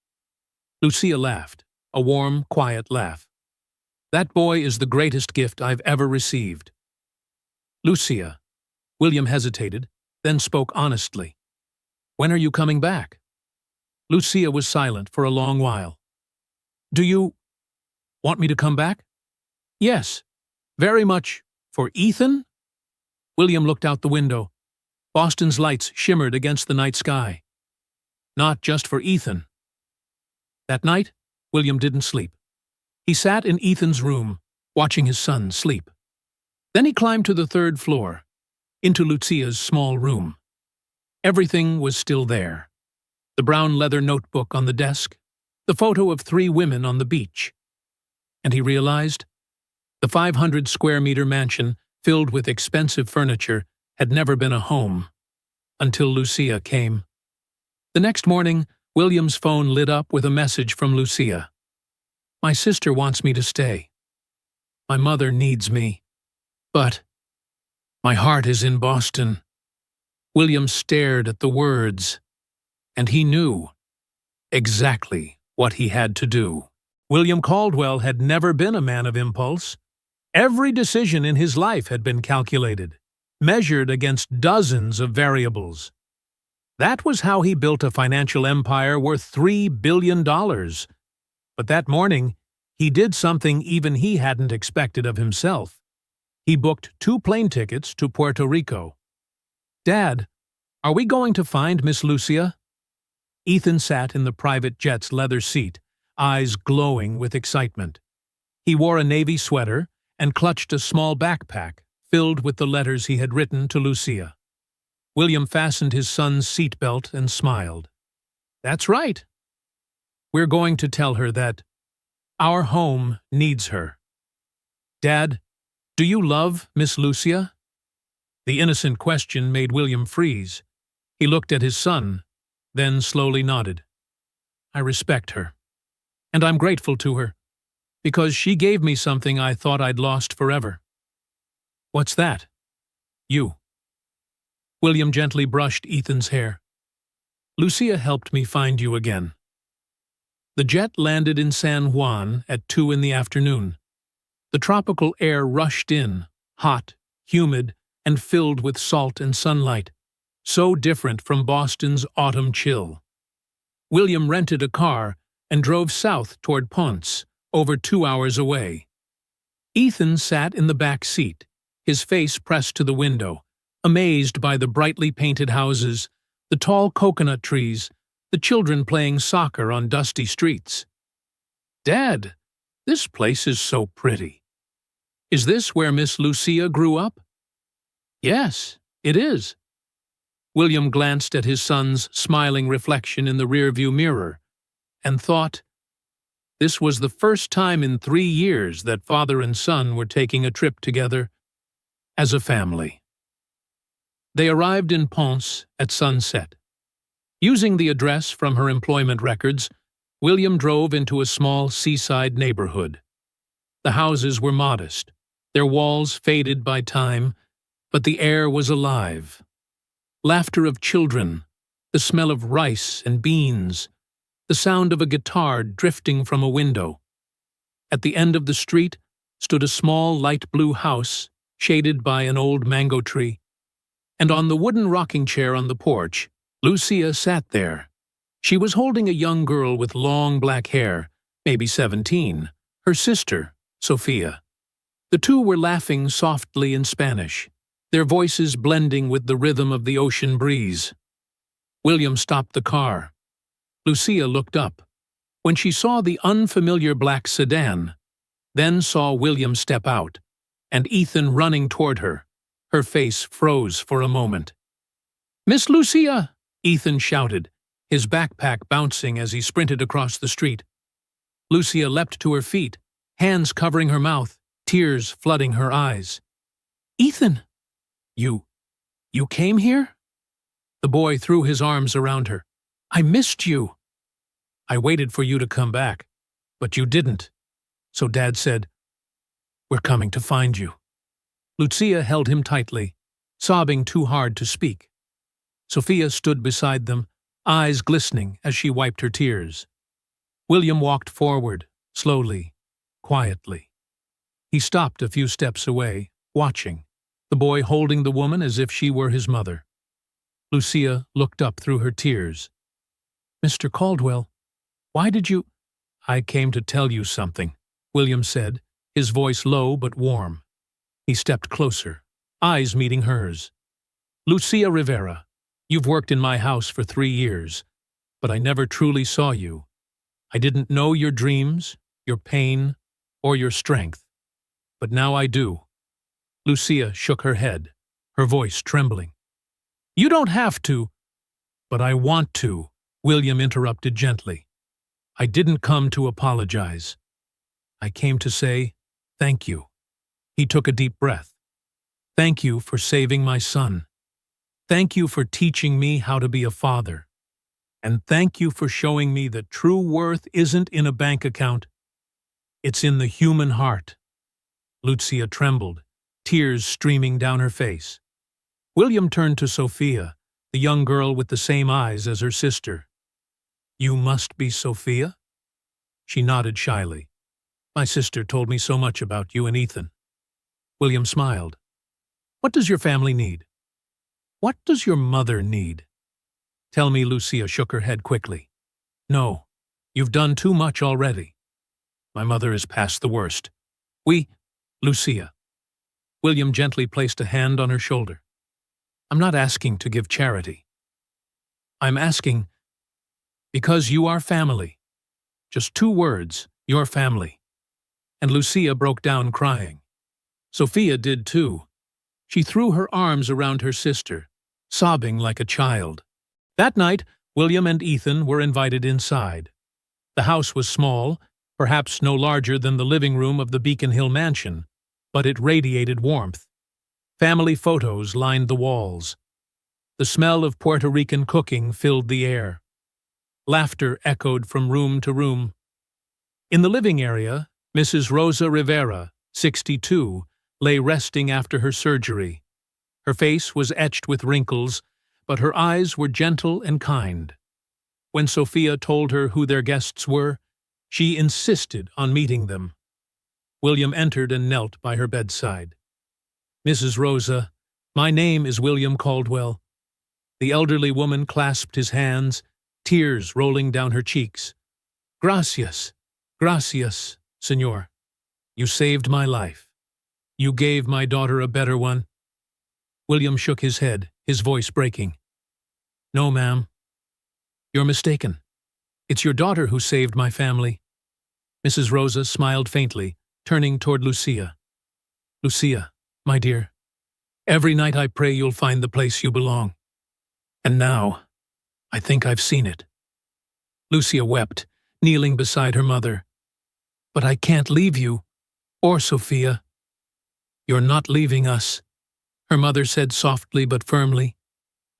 Lucia laughed, a warm, quiet laugh. "That boy is the greatest gift I've ever received." "Lucia," William hesitated, then spoke honestly. "When are you coming back?" Lucia was silent for a long while. "Do you want me to come back?" "Yes, very much. For Ethan?" William looked out the window. Boston's lights shimmered against the night sky. "Not just for Ethan." That night, William didn't sleep. He sat in Ethan's room, watching his son sleep. Then he climbed to the 3rd floor, into Lucia's small room. Everything was still there. The brown leather notebook on the desk, the photo of 3 women on the beach. And he realized the 500-square-meter mansion filled with expensive furniture had never been a home until Lucia came. The next morning, William's phone lit up with a message from Lucia. "My sister wants me to stay. My mother needs me. But my heart is in Boston." William stared at the words, and he knew exactly what he had to do. William Caldwell had never been a man of impulse. Every decision in his life had been calculated, measured against dozens of variables. That was how he built a financial empire worth $3 billion. But that morning, he did something even he hadn't expected of himself. He booked 2 plane tickets to Puerto Rico. "Dad, are we going to find Miss Lucia?" Ethan sat in the private jet's leather seat, eyes glowing with excitement. He wore a navy sweater and clutched a small backpack filled with the letters he had written to Lucia. William fastened his son's seatbelt and smiled. "That's right. We're going to tell her that our home needs her. Dad, do you love Miss Lucia?" The innocent question made William freeze. He looked at his son, then slowly nodded. "I respect her. And I'm grateful to her, because she gave me something I thought I'd lost forever." "What's that?" "You." William gently brushed Ethan's hair. "Lucia helped me find you again." The jet landed in San Juan at 2 in the afternoon. The tropical air rushed in, hot, humid, and filled with salt and sunlight, so different from Boston's autumn chill. William rented a car and drove south toward Ponce, over 2 hours away. Ethan sat in the back seat, his face pressed to the window, amazed by the brightly painted houses, the tall coconut trees, the children playing soccer on dusty streets. "Dad, this place is so pretty. Is this where Miss Lucia grew up?" "Yes, it is." William glanced at his son's smiling reflection in the rearview mirror and thought, this was the first time in 3 years that father and son were taking a trip together as a family. They arrived in Ponce at sunset. Using the address from her employment records, William drove into a small seaside neighborhood. The houses were modest, their walls faded by time, but the air was alive. Laughter of children, the smell of rice and beans, the sound of a guitar drifting from a window. At the end of the street stood a small light blue house, shaded by an old mango tree, and on the wooden rocking chair on the porch, Lucia sat there. She was holding a young girl with long black hair, maybe 17, her sister, Sophia. The two were laughing softly in Spanish, their voices blending with the rhythm of the ocean breeze. William stopped the car. Lucia looked up. When she saw the unfamiliar black sedan, then saw William step out, and Ethan running toward her, her face froze for a moment. "Miss Lucia!" Ethan shouted, his backpack bouncing as he sprinted across the street. Lucia leapt to her feet, hands covering her mouth, tears flooding her eyes. "Ethan! You came here?" The boy threw his arms around her. "I missed you." "I waited for you to come back, but you didn't. So Dad said, 'We're coming to find you.'" Lucia held him tightly, sobbing too hard to speak. Sophia stood beside them, eyes glistening as she wiped her tears. William walked forward, slowly, quietly. He stopped a few steps away, watching, the boy holding the woman as if she were his mother. Lucia looked up through her tears. "Mr. Caldwell, why did you—" "I came to tell you something," William said, his voice low but warm. He stepped closer, eyes meeting hers. "Lucia Rivera, you've worked in my house for 3 years, but I never truly saw you. I didn't know your dreams, your pain, or your strength. But now I do." Lucia shook her head, her voice trembling. "You don't have to." "But I want to," William interrupted gently. "I didn't come to apologize. I came to say thank you." He took a deep breath. "Thank you for saving my son. Thank you for teaching me how to be a father. And thank you for showing me that true worth isn't in a bank account. It's in the human heart." Lucia trembled, tears streaming down her face. William turned to Sophia, the young girl with the same eyes as her sister. "You must be Sophia?" She nodded shyly. "My sister told me so much about you and Ethan." William smiled. "What does your family need? What does your mother need?" "Tell me," Lucia shook her head quickly. "No, you've done too much already. My mother is past the worst. Lucia." William gently placed a hand on her shoulder. "I'm not asking to give charity. I'm asking because you are family. Just 2 words, your family." And Lucia broke down crying. Sophia did too. She threw her arms around her sister, sobbing like a child. That night, William and Ethan were invited inside. The house was small, perhaps no larger than the living room of the Beacon Hill mansion, but it radiated warmth. Family photos lined the walls. The smell of Puerto Rican cooking filled the air. Laughter echoed from room to room. In the living area, Mrs. Rosa Rivera, 62, lay resting after her surgery. Her face was etched with wrinkles, but her eyes were gentle and kind. When Sophia told her who their guests were, she insisted on meeting them. William entered and knelt by her bedside. "Mrs. Rosa, my name is William Caldwell." The elderly woman clasped his hands, tears rolling down her cheeks. "Gracias, gracias, Señor. You saved my life. You gave my daughter a better one." William shook his head, his voice breaking. "No, ma'am. You're mistaken. It's your daughter who saved my family." Mrs. Rosa smiled faintly, turning toward Lucia. "Lucia, my dear, every night I pray you'll find the place you belong. And now, I think I've seen it." Lucia wept, kneeling beside her mother. "But I can't leave you, or Sophia." "You're not leaving us," her mother said softly but firmly.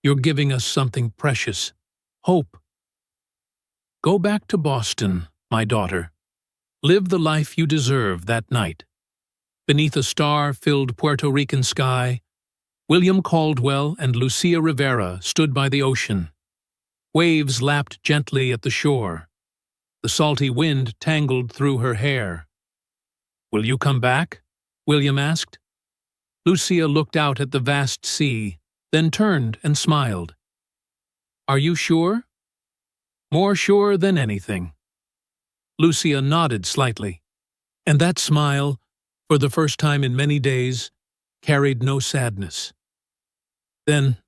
"You're giving us something precious, hope. Go back to Boston, my daughter. Live the life you deserve that night." Beneath a star-filled Puerto Rican sky, William Caldwell and Lucia Rivera stood by the ocean. Waves lapped gently at the shore. The salty wind tangled through her hair. "Will you come back?" William asked. Lucia looked out at the vast sea, then turned and smiled. "Are you sure?" "More sure than anything." Lucia nodded slightly, and that smile, for the first time in many days, carried no sadness. "Then,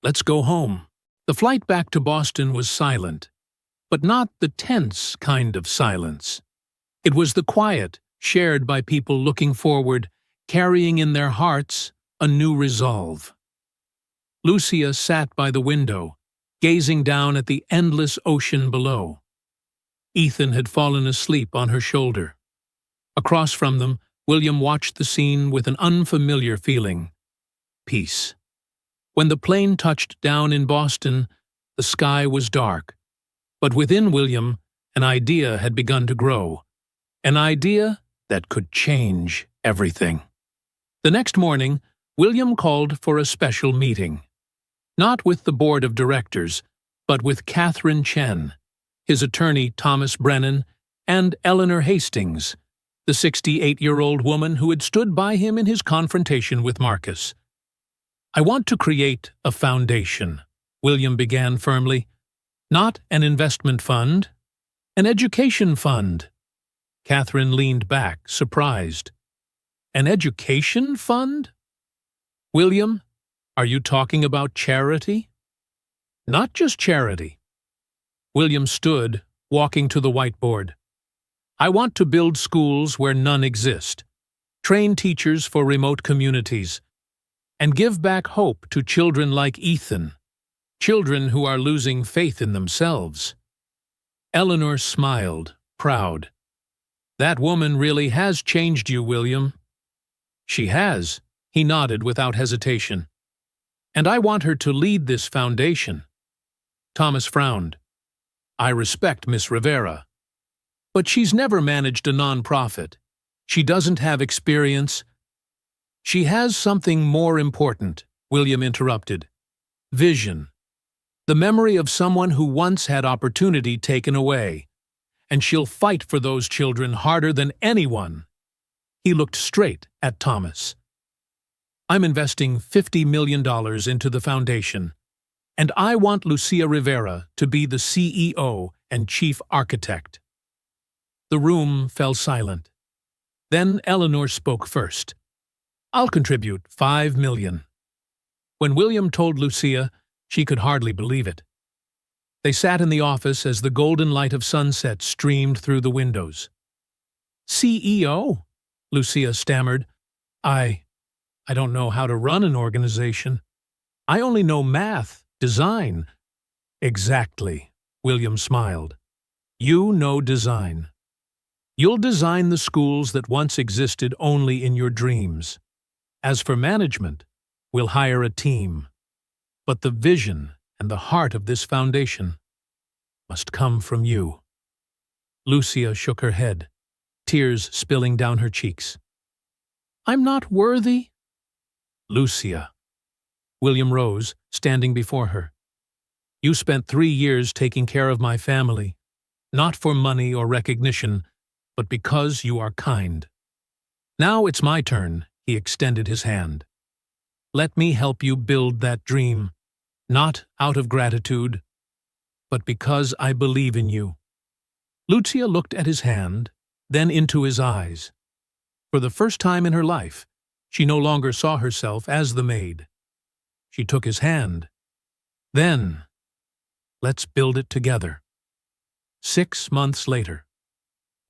let's go home." The flight back to Boston was silent, but not the tense kind of silence. It was the quiet, shared by people looking forward, carrying in their hearts a new resolve. Lucia sat by the window, gazing down at the endless ocean below. Ethan had fallen asleep on her shoulder. Across from them, William watched the scene with an unfamiliar feeling: peace. When the plane touched down in Boston, the sky was dark. But within William, an idea had begun to grow. An idea that could change everything. The next morning, William called for a special meeting. Not with the board of directors, but with Catherine Chen, his attorney Thomas Brennan, and Eleanor Hastings, the 68-year-old woman who had stood by him in his confrontation with Marcus. "I want to create a foundation," William began firmly. "Not an investment fund, an education fund." Catherine leaned back, surprised. "An education fund? William, are you talking about charity?" "Not just charity." William stood, walking to the whiteboard. "I want to build schools where none exist, train teachers for remote communities, and give back hope to children like Ethan, children who are losing faith in themselves." Eleanor smiled, proud. "That woman really has changed you, William." "She has," he nodded without hesitation. "And I want her to lead this foundation." Thomas frowned. "I respect Miss Rivera, but she's never managed a nonprofit. She doesn't have experience." "She has something more important," William interrupted. "Vision. The memory of someone who once had opportunity taken away. And she'll fight for those children harder than anyone." He looked straight at Thomas. "I'm investing $50 million into the foundation, and I want Lucia Rivera to be the CEO and chief architect." The room fell silent. Then Eleanor spoke first. "I'll contribute $5 million." When William told Lucia, she could hardly believe it. They sat in the office as the golden light of sunset streamed through the windows. "CEO?" Lucia stammered. I I don't know how to run an organization. I only know math, design. Exactly, William smiled. You know design. You'll design the schools that once existed only in your dreams. As for management, we'll hire a team. But the vision and the heart of this foundation must come from you. Lucia shook her head, tears spilling down her cheeks. I'm not worthy? Lucia. William rose, standing before her. You spent 3 years taking care of my family, not for money or recognition, but because you are kind. Now it's my turn, he extended his hand. Let me help you build that dream, not out of gratitude, but because I believe in you. Lucia looked at his hand, then into his eyes. For the first time in her life, she no longer saw herself as the maid. She took his hand. Then, let's build it together. 6 months later,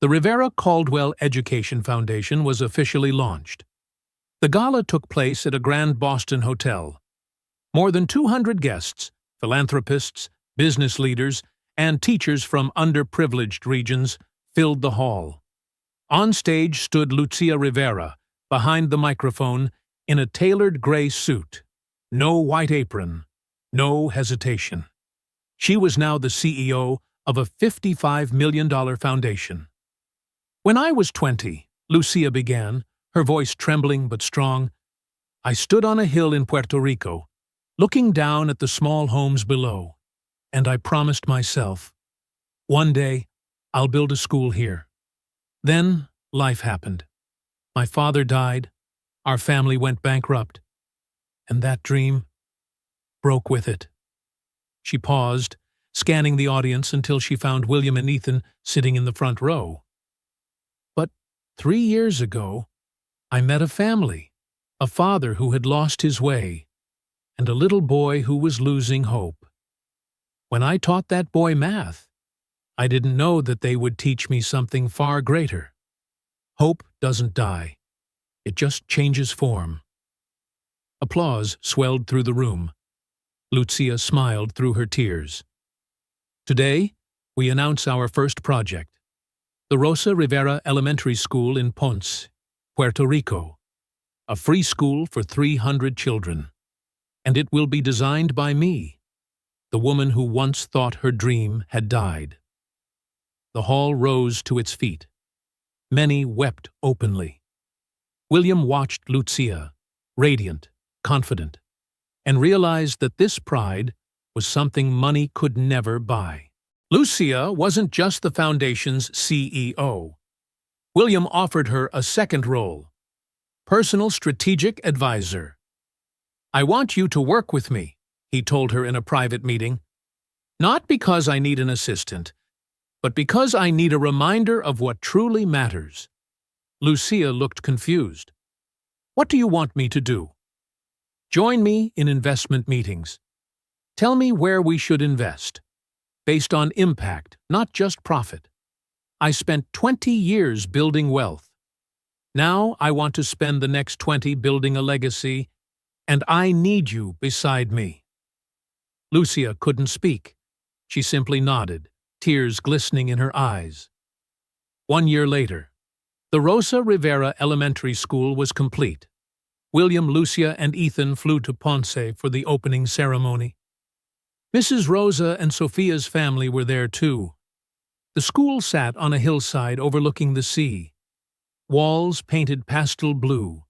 the Rivera Caldwell Education Foundation was officially launched. The gala took place at a Grand Boston hotel. More than 200 guests, philanthropists, business leaders, and teachers from underprivileged regions filled the hall. On stage stood Lucia Rivera, behind the microphone, in a tailored gray suit. No white apron, no hesitation. She was now the CEO of a $55 million foundation. When I was 20, Lucia began, her voice trembling but strong, I stood on a hill in Puerto Rico, looking down at the small homes below, and I promised myself, one day I'll build a school here. Then life happened. My father died, our family went bankrupt, and that dream broke with it. She paused, scanning the audience until she found William and Ethan sitting in the front row. But 3 years ago, I met a family, a father who had lost his way, and a little boy who was losing hope. When I taught that boy math, I didn't know that they would teach me something far greater. Hope doesn't die. It just changes form. Applause swelled through the room. Lucia smiled through her tears. Today, we announce our first project, the Rosa Rivera Elementary School in Ponce, Puerto Rico, a free school for 300 children. And it will be designed by me, the woman who once thought her dream had died. The hall rose to its feet. Many wept openly. William watched Lucia, radiant, confident, and realized that this pride was something money could never buy. Lucia wasn't just the foundation's CEO. William offered her a second role, personal strategic advisor. I want you to work with me, he told her in a private meeting. Not because I need an assistant, but because I need a reminder of what truly matters. Lucia looked confused. What do you want me to do? Join me in investment meetings. Tell me where we should invest, based on impact, not just profit. I spent 20 years building wealth. Now I want to spend the next 20 building a legacy, and I need you beside me. Lucia couldn't speak. She simply nodded, tears glistening in her eyes. 1 year later, the Rosa Rivera Elementary School was complete. William, Lucia, and Ethan flew to Ponce for the opening ceremony. Mrs. Rosa and Sophia's family were there too. The school sat on a hillside overlooking the sea. Walls painted pastel blue.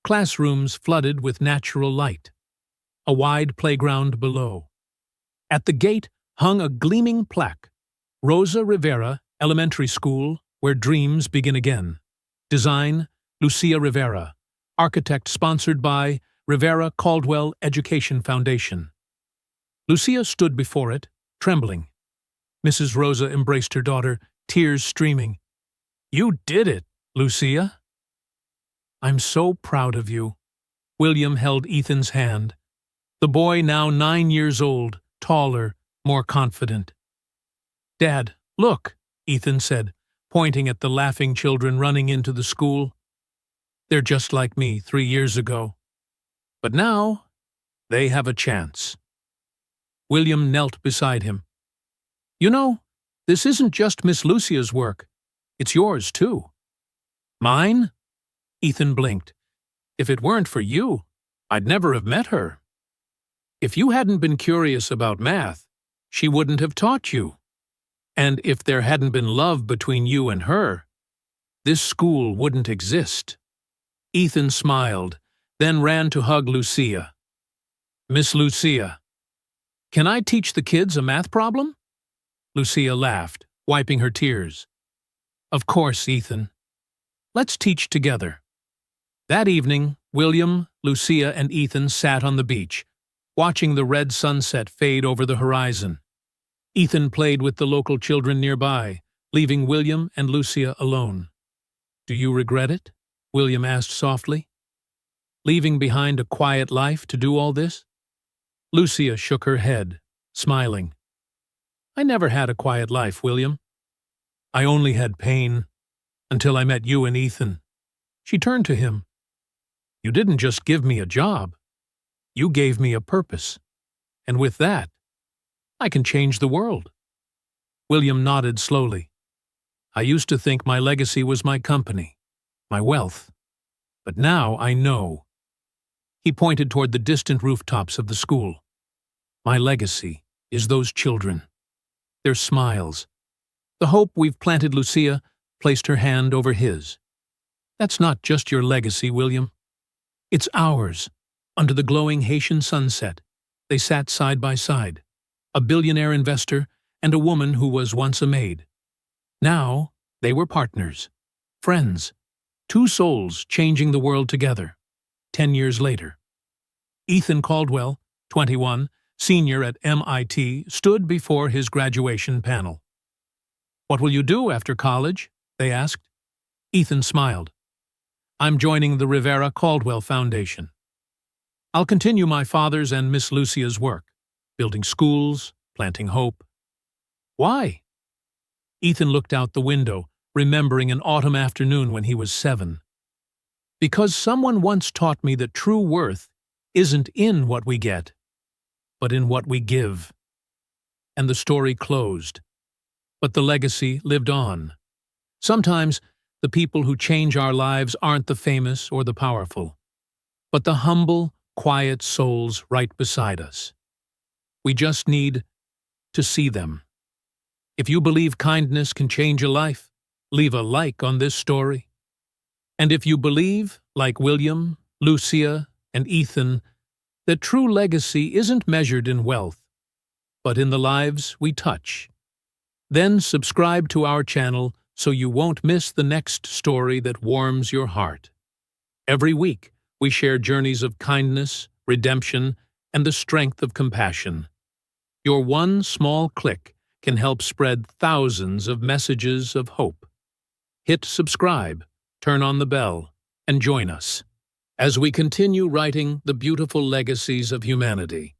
Classrooms flooded with natural light. A wide playground below. At the gate hung a gleaming plaque, Rosa Rivera Elementary School, where dreams begin again. Design, Lucia Rivera. Architect sponsored by Rivera Caldwell Education Foundation. Lucia stood before it, trembling. Mrs. Rosa embraced her daughter, tears streaming. You did it, Lucia. I'm so proud of you. William held Ethan's hand. The boy, now 9 years old, taller, more confident. Dad, look, Ethan said, pointing at the laughing children running into the school. They're just like me 3 years ago. But now, they have a chance. William knelt beside him. You know, this isn't just Miss Lucia's work. It's yours, too. Mine? Ethan blinked. If it weren't for you, I'd never have met her. If you hadn't been curious about math, she wouldn't have taught you. And if there hadn't been love between you and her, this school wouldn't exist. Ethan smiled, then ran to hug Lucia. Miss Lucia, can I teach the kids a math problem? Lucia laughed, wiping her tears. Of course, Ethan. Let's teach together. That evening, William, Lucia, and Ethan sat on the beach, watching the red sunset fade over the horizon. Ethan played with the local children nearby, leaving William and Lucia alone. Do you regret it? William asked softly. Leaving behind a quiet life to do all this? Lucia shook her head, smiling. I never had a quiet life, William. I only had pain, until I met you and Ethan. She turned to him. You didn't just give me a job. You gave me a purpose. And with that, I can change the world. William nodded slowly. I used to think my legacy was my company, my wealth. But now I know. He pointed toward the distant rooftops of the school. My legacy is those children. Their smiles. The hope we've planted. Lucia placed her hand over his. That's not just your legacy, William. It's ours. Under the glowing Haitian sunset, they sat side by side, a billionaire investor and a woman who was once a maid. Now, they were partners, friends, two souls changing the world together. 10 years later. Ethan Caldwell, 21, senior at MIT, stood before his graduation panel. What will you do after college? They asked. Ethan smiled. I'm joining the Rivera Caldwell Foundation. I'll continue my father's and Miss Lucia's work, building schools, planting hope. Why? Ethan looked out the window, remembering an autumn afternoon when he was 7. Because someone once taught me that true worth isn't in what we get, but in what we give. And the story closed. But the legacy lived on. Sometimes, the people who change our lives aren't the famous or the powerful, but the humble, quiet souls right beside us. We just need to see them. If you believe kindness can change a life, leave a like on this story. And if you believe, like William, Lucia, and Ethan, that true legacy isn't measured in wealth, but in the lives we touch, then subscribe to our channel so you won't miss the next story that warms your heart. Every week, we share journeys of kindness, redemption, and the strength of compassion. Your one small click can help spread thousands of messages of hope. Hit subscribe, turn on the bell, and join us as we continue writing the beautiful legacies of humanity.